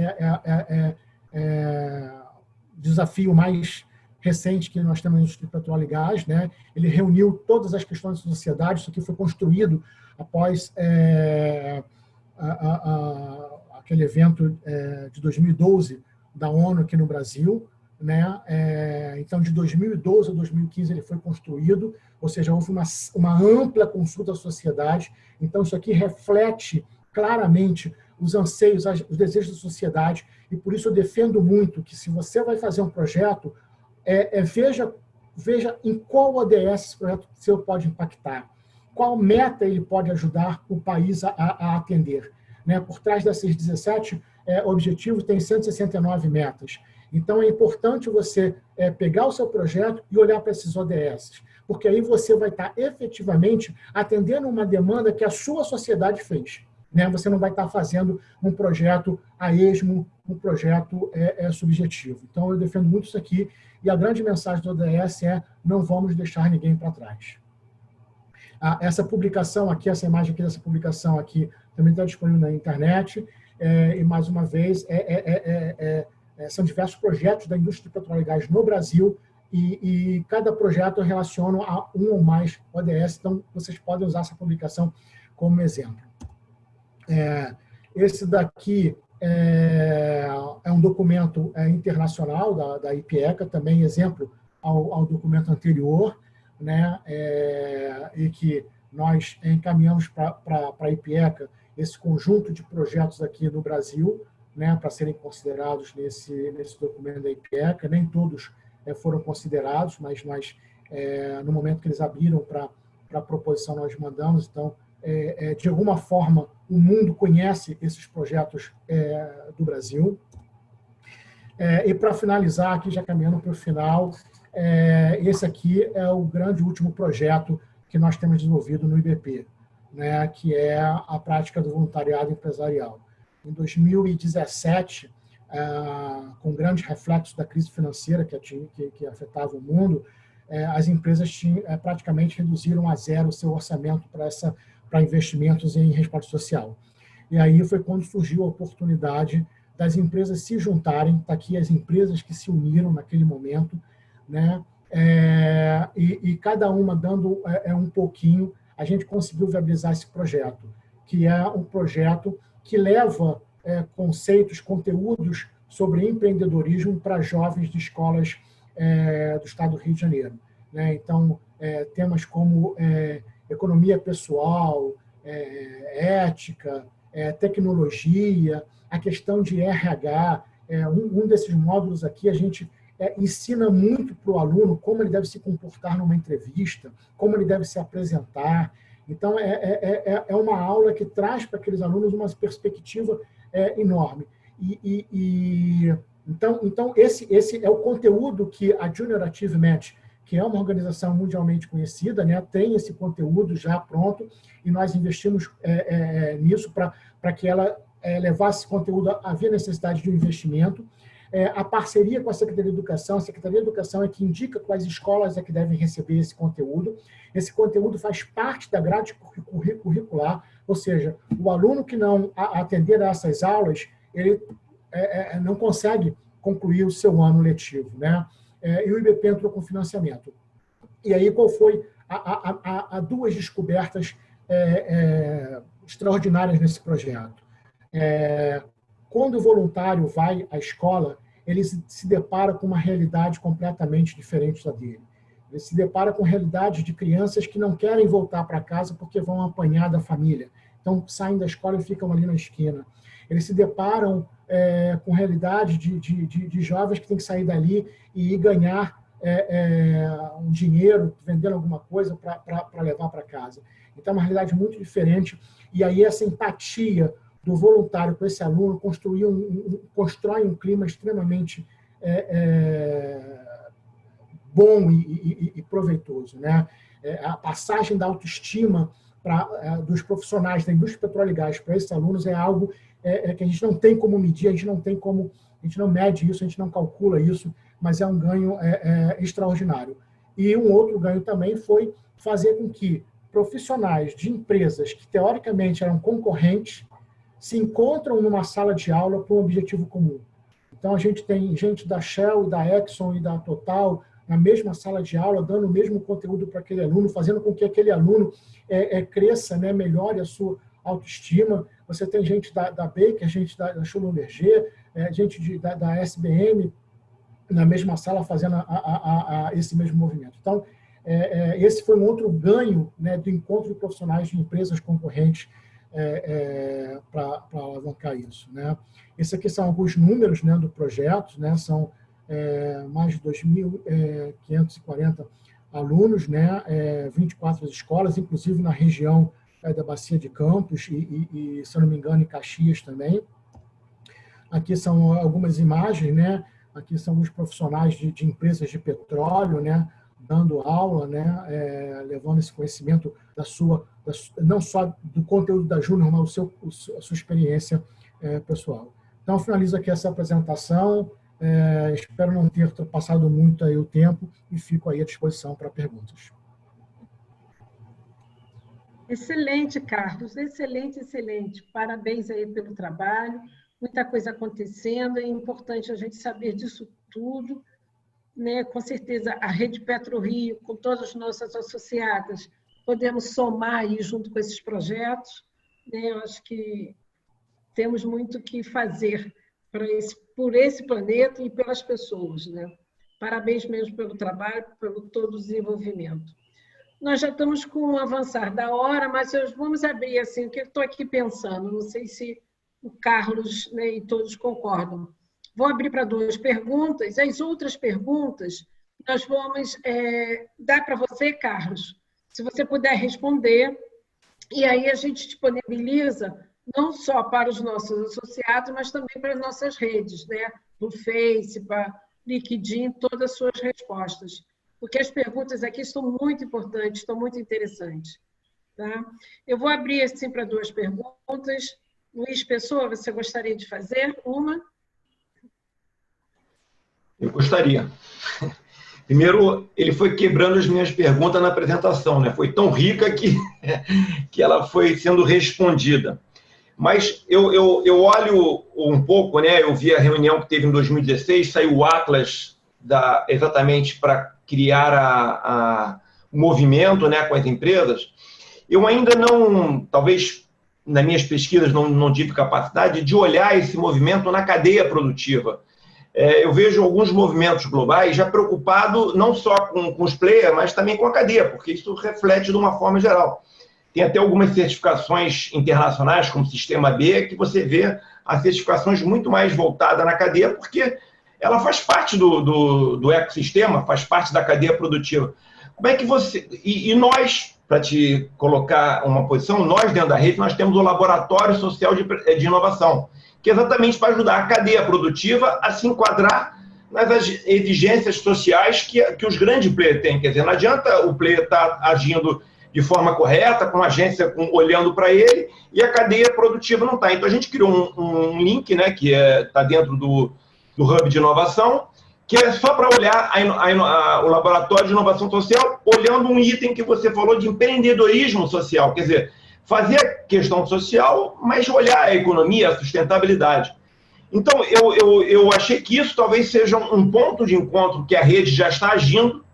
o desafio mais recente que nós temos no Instituto de Petróleo e Gás, né? Ele reuniu todas as questões da sociedade. Isso aqui foi construído após aquele evento de 2012 da ONU aqui no Brasil, né? Então, de 2012 a 2015 ele foi construído, ou seja, houve uma ampla consulta à sociedade. Então, isso aqui reflete claramente os anseios, os desejos da sociedade, e por isso eu defendo muito que, se você vai fazer um projeto, veja em qual ODS esse projeto seu pode impactar, qual meta ele pode ajudar o país a atender. Né? Por trás desses 17 objetivos, tem 169 metas. Então, é importante você pegar o seu projeto e olhar para esses ODS, porque aí você vai estar efetivamente atendendo uma demanda que a sua sociedade fez. Né? Você não vai estar fazendo um projeto a esmo, um projeto subjetivo. Então, eu defendo muito isso aqui, e a grande mensagem do ODS é: não vamos deixar ninguém para trás. Essa publicação aqui, essa imagem aqui dessa publicação aqui, também está disponível na internet, e, mais uma vez, são diversos projetos da indústria de petróleo e gás no Brasil, e cada projeto eu relaciono a um ou mais ODS, então vocês podem usar essa publicação como exemplo. Esse daqui é um documento internacional da IPECA, também exemplo ao documento anterior, né? E que nós encaminhamos para a IPECA esse conjunto de projetos aqui no Brasil, né, para serem considerados nesse documento da IPECA. Nem todos foram considerados, mas nós, no momento que eles abriram para a proposição, nós mandamos. Então, de alguma forma, o mundo conhece esses projetos do Brasil. E, para finalizar, aqui já caminhando para o final, esse aqui é o grande último projeto que nós temos desenvolvido no IBP, né, que é a prática do voluntariado empresarial. Em 2017, com grandes reflexos da crise financeira que afetava o mundo, as empresas praticamente reduziram a zero o seu orçamento para investimentos em respaldo social. E aí foi quando surgiu a oportunidade das empresas se juntarem. Está aqui as empresas que se uniram naquele momento, né? E cada uma dando um pouquinho, a gente conseguiu viabilizar esse projeto, que é um projeto que leva conceitos, conteúdos sobre empreendedorismo para jovens de escolas do estado do Rio de Janeiro, né? Então, temas como economia pessoal, ética, tecnologia, a questão de RH. Um desses módulos aqui, a gente ensina muito para o aluno como ele deve se comportar numa entrevista, como ele deve se apresentar. Então, é uma aula que traz para aqueles alunos uma perspectiva enorme. Então, esse é o conteúdo que a Junior Achievement, que é uma organização mundialmente conhecida, né, tem esse conteúdo já pronto, e nós investimos nisso para que ela levasse esse conteúdo. Havia necessidade de um investimento. A parceria com a Secretaria de Educação, a Secretaria de Educação é que indica quais escolas que devem receber esse conteúdo. Esse conteúdo faz parte da grade curricular, ou seja, o aluno que não atender a essas aulas, ele não consegue concluir o seu ano letivo, né? E o IBP entrou com financiamento. E aí, qual foi? Há duas descobertas extraordinárias nesse projeto. Quando o voluntário vai à escola, ele se depara com uma realidade completamente diferente da dele. Ele se depara com realidades de crianças que não querem voltar para casa porque vão apanhar da família. Então, saem da escola e ficam ali na esquina. Eles se deparam com realidade de jovens que têm que sair dali e ir ganhar um dinheiro, vendendo alguma coisa para levar para casa. Então, é uma realidade muito diferente. E aí, essa empatia do voluntário com esse aluno constrói um clima extremamente bom e proveitoso, né? A passagem da autoestima dos profissionais da indústria petróleo e gás para esses alunos é algo que a gente não tem como medir, a gente não mede isso, a gente não calcula isso, mas é um ganho extraordinário. E um outro ganho também foi fazer com que profissionais de empresas que teoricamente eram concorrentes se encontram numa sala de aula para um objetivo comum. Então, a gente tem gente da Shell, da Exxon e da Total na mesma sala de aula, dando o mesmo conteúdo para aquele aluno, fazendo com que aquele aluno cresça, né, melhore a sua autoestima. Você tem gente da Baker, gente da Schlumberger, gente da SBM na mesma sala fazendo esse mesmo movimento. Então, esse foi um outro ganho, né, do encontro de profissionais de empresas concorrentes para alavancar isso, né? Esses aqui são alguns números, né, do projeto, né? São mais de 2.540 alunos, né? 24 escolas, inclusive na região da Bacia de Campos e, se eu não me engano, em Caxias também. Aqui são algumas imagens, né? Aqui são os profissionais de empresas de petróleo, né? Dando aula, né? Levando esse conhecimento não só do conteúdo da Júnior, mas a sua experiência pessoal. Então, finalizo aqui essa apresentação. Espero não ter ultrapassado muito aí o tempo e fico aí à disposição para perguntas. Excelente, Carlos. Excelente, excelente. Parabéns aí pelo trabalho. Muita coisa acontecendo. É importante a gente saber disso tudo, né? Com certeza, a Rede PetroRio, com todas as nossas associadas, podemos somar aí junto com esses projetos, né? Eu acho que temos muito que fazer por esse planeta e pelas pessoas, né? Parabéns mesmo pelo trabalho, pelo todo o desenvolvimento. Nós já estamos com o avançar da hora, mas vamos abrir assim, o que eu estou aqui pensando, não sei se o Carlos, né, e todos concordam. Vou abrir para 2 perguntas. As outras perguntas, nós vamos dar para você, Carlos, se você puder responder, e aí a gente disponibiliza não só para os nossos associados, mas também para as nossas redes, né? No Face, para LinkedIn, todas as suas respostas. Porque as perguntas aqui estão muito importantes, estão muito interessantes. Tá? Eu vou abrir assim para 2 perguntas. Luiz Pessoa, você gostaria de fazer uma? Eu gostaria. Primeiro, ele foi quebrando as minhas perguntas na apresentação, né? Foi tão rica que ela foi sendo respondida. Mas eu olho um pouco, né? Eu vi a reunião que teve em 2016, saiu o Atlas exatamente para criar o movimento, né, com as empresas. Eu ainda não, talvez nas minhas pesquisas não tive capacidade de olhar esse movimento na cadeia produtiva. Eu vejo alguns movimentos globais já preocupados não só com os players, mas também com a cadeia, porque isso reflete de uma forma geral. Tem até algumas certificações internacionais, como Sistema B, que você vê as certificações muito mais voltadas na cadeia, porque ela faz parte do ecossistema, faz parte da cadeia produtiva. Como é que você... E nós, para te colocar uma posição, nós dentro da rede, nós temos o Laboratório Social de Inovação, que é exatamente para ajudar a cadeia produtiva a se enquadrar nas exigências sociais que os grandes players têm. Quer dizer, não adianta o player estar agindo de forma correta, com a agência olhando para ele, e a cadeia produtiva não está. Então, a gente criou um link, né, que está dentro do Hub de Inovação, que é só para olhar o Laboratório de Inovação Social, olhando um item que você falou de empreendedorismo social. Quer dizer, fazer a questão social, mas olhar a economia, a sustentabilidade. Então, eu achei que isso talvez seja um ponto de encontro que a rede já está agindo,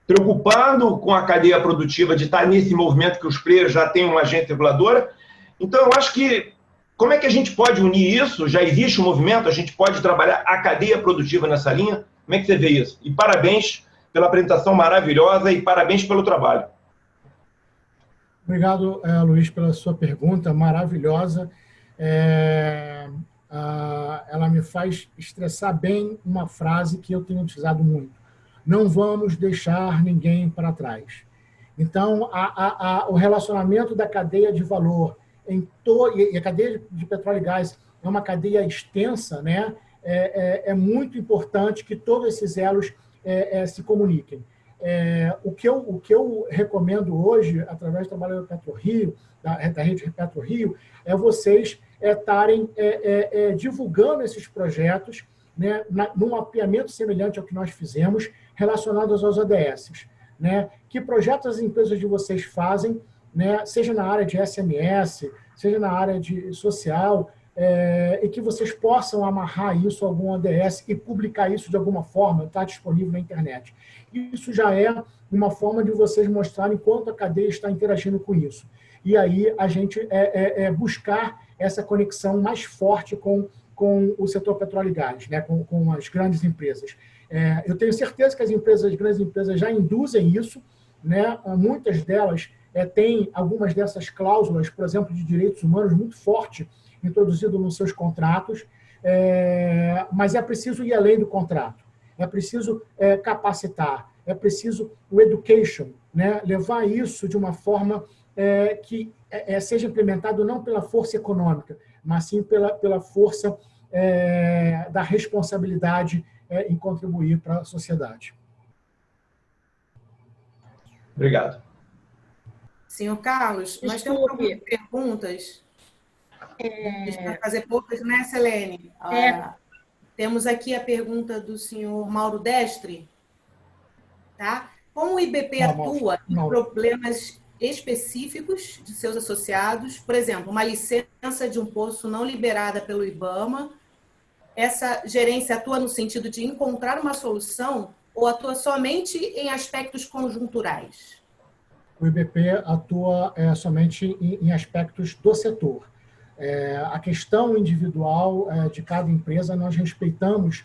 preocupando com a cadeia produtiva de estar nesse movimento que os players já têm uma agência reguladora. Então, eu acho que, como é que a gente pode unir isso? Já existe um movimento, a gente pode trabalhar a cadeia produtiva nessa linha? Como é que você vê isso? E parabéns pela apresentação maravilhosa e parabéns pelo trabalho. Obrigado, Luiz, pela sua pergunta maravilhosa. Ela me faz estressar bem uma frase que eu tenho utilizado muito. Não vamos deixar ninguém para trás. Então, o relacionamento da cadeia de valor e a cadeia de petróleo e gás é uma cadeia extensa, né? É muito importante que todos esses elos se comuniquem. O que eu recomendo hoje, através do trabalho da PetroRio, da rede PetroRio, é vocês estarem divulgando esses projetos, né, num mapeamento semelhante ao que nós fizemos, relacionados aos ODS. Né? Que projetos as empresas de vocês fazem, né, seja na área de SMS, seja na área de social, e que vocês possam amarrar isso a algum ODS e publicar isso de alguma forma, está disponível na internet. Isso já é uma forma de vocês mostrarem quanto a cadeia está interagindo com isso. E aí a gente buscar essa conexão mais forte com o setor petróleo e gás, né, com as grandes empresas. Eu tenho certeza que as grandes empresas já induzem isso, né? Muitas delas têm algumas dessas cláusulas, por exemplo, de direitos humanos muito forte, introduzido nos seus contratos, mas é preciso ir além do contrato, é preciso capacitar, é preciso o education, né? Levar isso de uma forma que seja implementado não pela força econômica, mas sim pela força da responsabilidade em contribuir para a sociedade. Obrigado. Senhor Carlos, nós temos algumas perguntas. Para fazer poucas, né, Selene? Temos aqui a pergunta do senhor Mauro Destre. Tá? Como o IBP atua em problemas específicos de seus associados? Por exemplo, uma licença de um poço não liberada pelo IBAMA. Essa gerência atua no sentido de encontrar uma solução ou atua somente em aspectos conjunturais? O IBP atua somente em aspectos do setor. A questão individual de cada empresa, nós respeitamos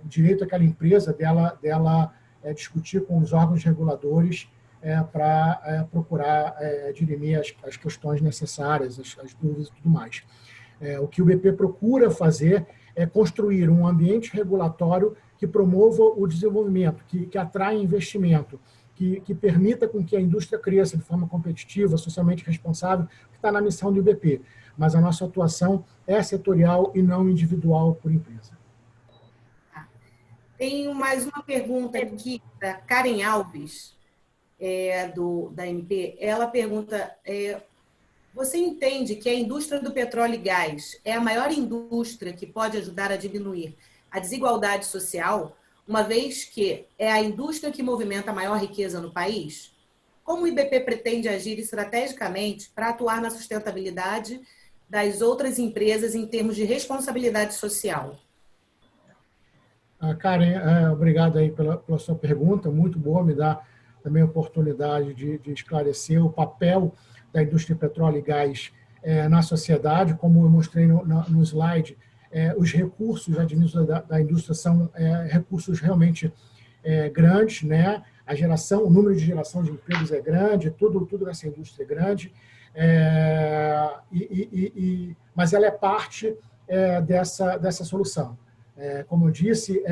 o direito daquela empresa dela discutir com os órgãos reguladores para procurar dirimir as questões necessárias, as dúvidas e tudo mais. O que o IBP procura fazer é construir um ambiente regulatório que promova o desenvolvimento, que atraia investimento, que permita com que a indústria cresça de forma competitiva, socialmente responsável, que está na missão do IBP. Mas a nossa atuação é setorial e não individual por empresa. Tem mais uma pergunta aqui da Karen Alves, da MP. Ela pergunta, você entende que a indústria do petróleo e gás é a maior indústria que pode ajudar a diminuir a desigualdade social, uma vez que é a indústria que movimenta a maior riqueza no país? Como o IBP pretende agir estrategicamente para atuar na sustentabilidade das outras empresas em termos de responsabilidade social? Karen, obrigado aí pela sua pergunta, muito boa, me dá também a oportunidade de esclarecer o papel da indústria de petróleo e gás na sociedade. Como eu mostrei no slide, os recursos da indústria são recursos realmente grandes, né? O número de geração de empregos é grande, tudo nessa indústria é grande, mas ela é parte dessa solução. Como eu disse,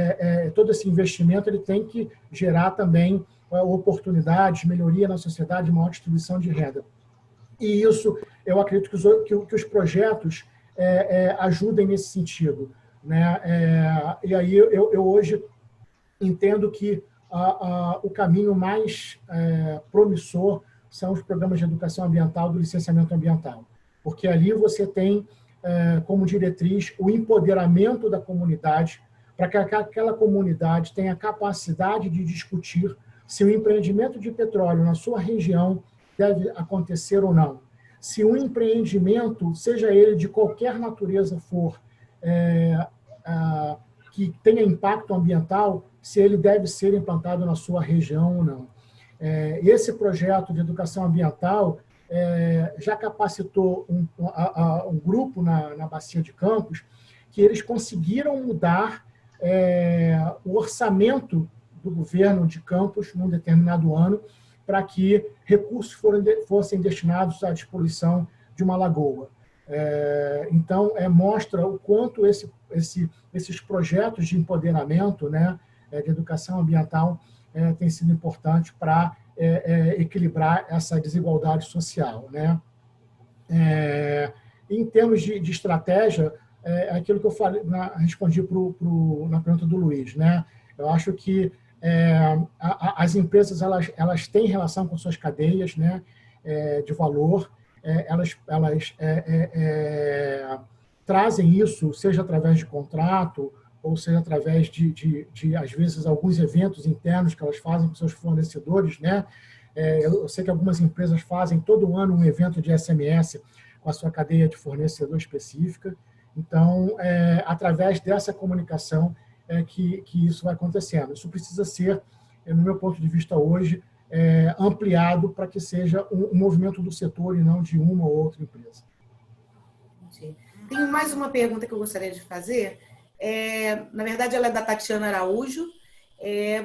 todo esse investimento ele tem que gerar também oportunidades, melhoria na sociedade, maior distribuição de renda. E isso, eu acredito que os projetos ajudem nesse sentido, né? E aí eu hoje entendo que o caminho mais promissor são os programas de educação ambiental, do licenciamento ambiental, porque ali você tem como diretriz o empoderamento da comunidade, para que aquela comunidade tenha capacidade de discutir se o empreendimento de petróleo na sua região deve acontecer ou não. Se um empreendimento, seja ele de qualquer natureza for, que tenha impacto ambiental, se ele deve ser implantado na sua região ou não. Esse projeto de educação ambiental já capacitou um grupo na Bacia de Campos, que eles conseguiram mudar o orçamento do governo de Campos num determinado ano, para que recursos fossem destinados à despoluição de uma lagoa. Então, mostra o quanto esses projetos de empoderamento, né, de educação ambiental têm sido importantes para equilibrar essa desigualdade social, né? Em termos de estratégia, aquilo que eu falei, respondi na pergunta do Luiz, né? Eu acho que as empresas elas têm relação com suas cadeias, né, de valor, elas trazem isso, seja através de contrato, ou seja através de às vezes, alguns eventos internos que elas fazem com seus fornecedores, né? Eu sei que algumas empresas fazem todo ano um evento de SMS com a sua cadeia de fornecedor específica. Então, através dessa comunicação que isso vai acontecendo. Isso precisa ser, no meu ponto de vista hoje, ampliado para que seja um movimento do setor e não de uma ou outra empresa. Sim. Tem mais uma pergunta que eu gostaria de fazer. Na verdade, ela é da Tatiana Araújo.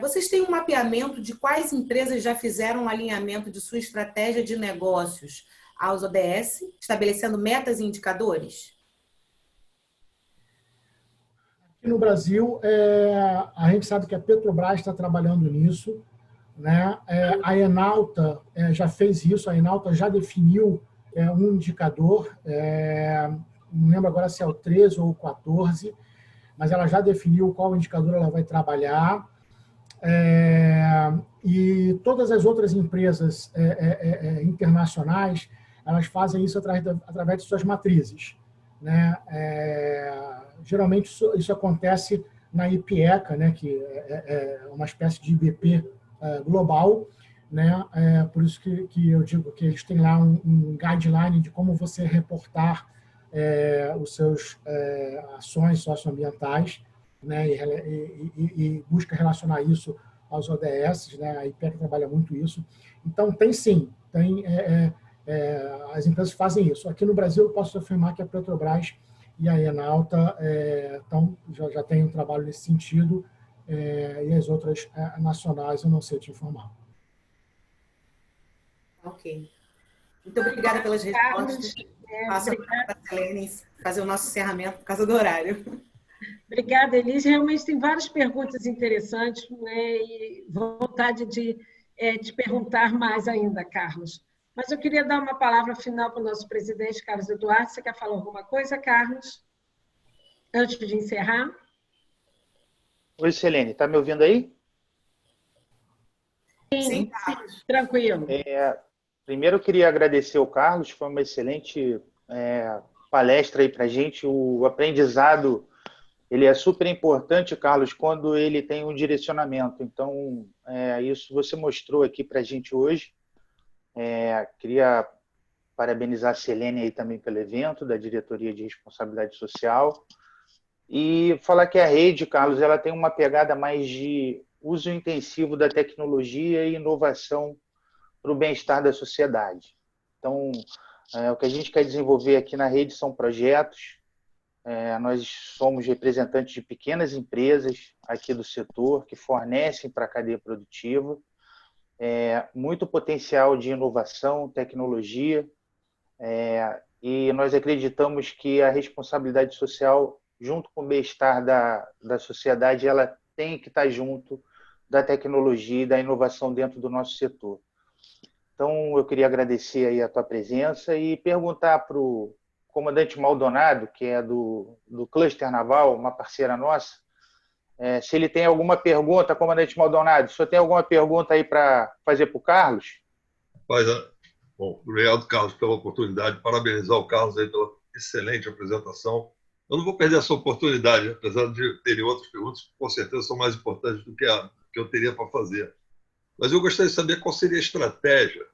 Vocês têm um mapeamento de quais empresas já fizeram um alinhamento de sua estratégia de negócios aos ODS, estabelecendo metas e indicadores? Aqui no Brasil, a gente sabe que a Petrobras está trabalhando nisso, né? A Enauta já fez isso, a Enauta já definiu um indicador, não lembro agora se é o 13 ou o 14, mas ela já definiu qual indicador ela vai trabalhar. E todas as outras empresas internacionais, elas fazem isso através de suas matrizes, né? Geralmente isso acontece na IPIECA, né, que é uma espécie de IBP global, né? Por isso que eu digo que eles têm lá um guideline de como você reportar os seus ações socioambientais, né? E busca relacionar isso aos ODS, né? A IPIECA trabalha muito isso. Então, tem sim, as empresas fazem isso. Aqui no Brasil, eu posso afirmar que a Petrobras e a Enauta já tem um trabalho nesse sentido, e as outras nacionais eu não sei te informar. Ok. Muito obrigada pelas respostas. Passo para a Selene fazer o nosso encerramento por causa do horário. Obrigada, Elise. Realmente tem várias perguntas interessantes, né? E vontade de te perguntar mais ainda, Carlos. Mas eu queria dar uma palavra final para o nosso presidente, Carlos Eduardo. Você quer falar alguma coisa, Carlos? Antes de encerrar? Oi, Selene, está me ouvindo aí? Sim, tranquilo. Primeiro, eu queria agradecer ao Carlos, foi uma excelente palestra aí para a gente. O aprendizado ele é super importante, Carlos, quando ele tem um direcionamento. Então, isso você mostrou aqui para a gente hoje. Queria parabenizar a Selene aí também pelo evento, da Diretoria de Responsabilidade Social. E falar que a rede, Carlos, ela tem uma pegada mais de uso intensivo da tecnologia e inovação para o bem-estar da sociedade. Então, o que a gente quer desenvolver aqui na rede são projetos. Nós somos representantes de pequenas empresas aqui do setor que fornecem para a cadeia produtiva. Muito potencial de inovação, tecnologia, e nós acreditamos que a responsabilidade social, junto com o bem-estar da sociedade, ela tem que estar junto da tecnologia e da inovação dentro do nosso setor. Então, eu queria agradecer aí a tua presença e perguntar para o comandante Maldonado, que é do Cluster Naval, uma parceira nossa, se ele tem alguma pergunta, comandante Maldonado. O senhor tem alguma pergunta aí para fazer para o Carlos? Bom, obrigado, Carlos, pela oportunidade. Parabenizar o Carlos aí pela excelente apresentação. Eu não vou perder essa oportunidade, apesar de terem outras perguntas que, com certeza, são mais importantes do que a que eu teria para fazer. Mas eu gostaria de saber qual seria a estratégia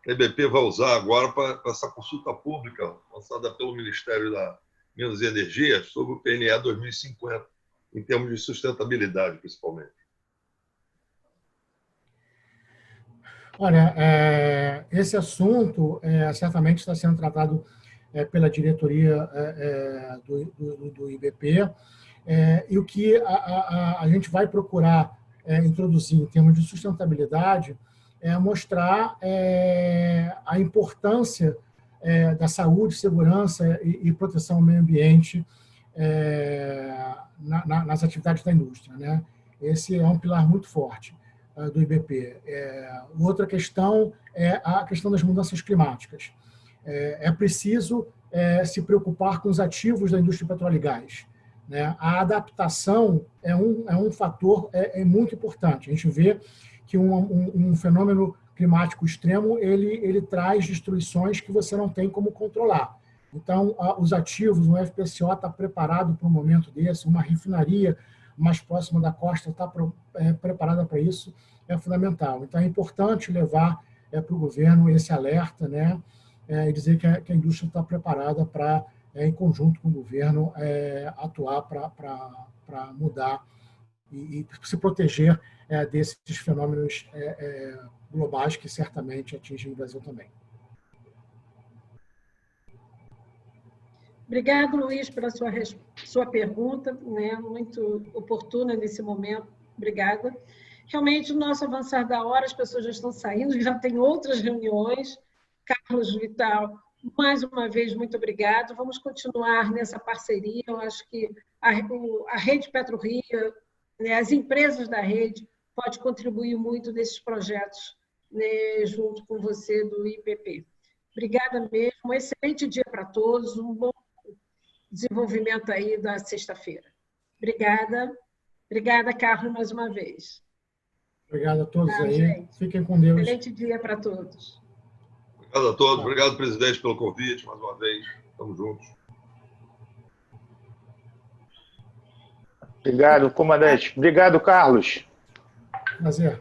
que a EBP vai usar agora para essa consulta pública lançada pelo Ministério da Minas e Energia sobre o PNE 2050, em termos de sustentabilidade, principalmente. Olha, esse assunto certamente está sendo tratado pela diretoria do IBP, e o que a gente vai procurar introduzir em termos de sustentabilidade é mostrar a importância da saúde, segurança e proteção ao meio ambiente nas atividades da indústria, né? Esse é um pilar muito forte do IBP. Outra questão é a questão das mudanças climáticas. É preciso se preocupar com os ativos da indústria petróleo e gás, né? A adaptação é um fator muito importante. A gente vê que um fenômeno climático extremo ele traz destruições que você não tem como controlar. Então, os ativos, um FPSO está preparado para um momento desse, uma refinaria mais próxima da costa está preparada para isso, é fundamental. Então, é importante levar para o governo esse alerta, né? E dizer que a indústria está preparada para, em conjunto com o governo, atuar para mudar e se proteger desses fenômenos globais que certamente atingem o Brasil também. Obrigado, Luiz, pela sua pergunta, né? Muito oportuna nesse momento. Obrigada. Realmente, no nosso avançar da hora, as pessoas já estão saindo, já tem outras reuniões. Carlos Vital, mais uma vez, muito obrigado. Vamos continuar nessa parceria. Eu acho que a Rede PetroRio, né, as empresas da rede, pode contribuir muito nesses projetos, né, junto com você do IPP. Obrigada mesmo. Um excelente dia para todos. Um bom desenvolvimento aí da sexta-feira. Obrigada. Obrigada, Carlos, mais uma vez. Obrigado a todos aí. Gente. Fiquem com Deus. Excelente dia para todos. Obrigado a todos. Obrigado, presidente, pelo convite, mais uma vez. Estamos juntos. Obrigado, comandante. Obrigado, Carlos. Prazer.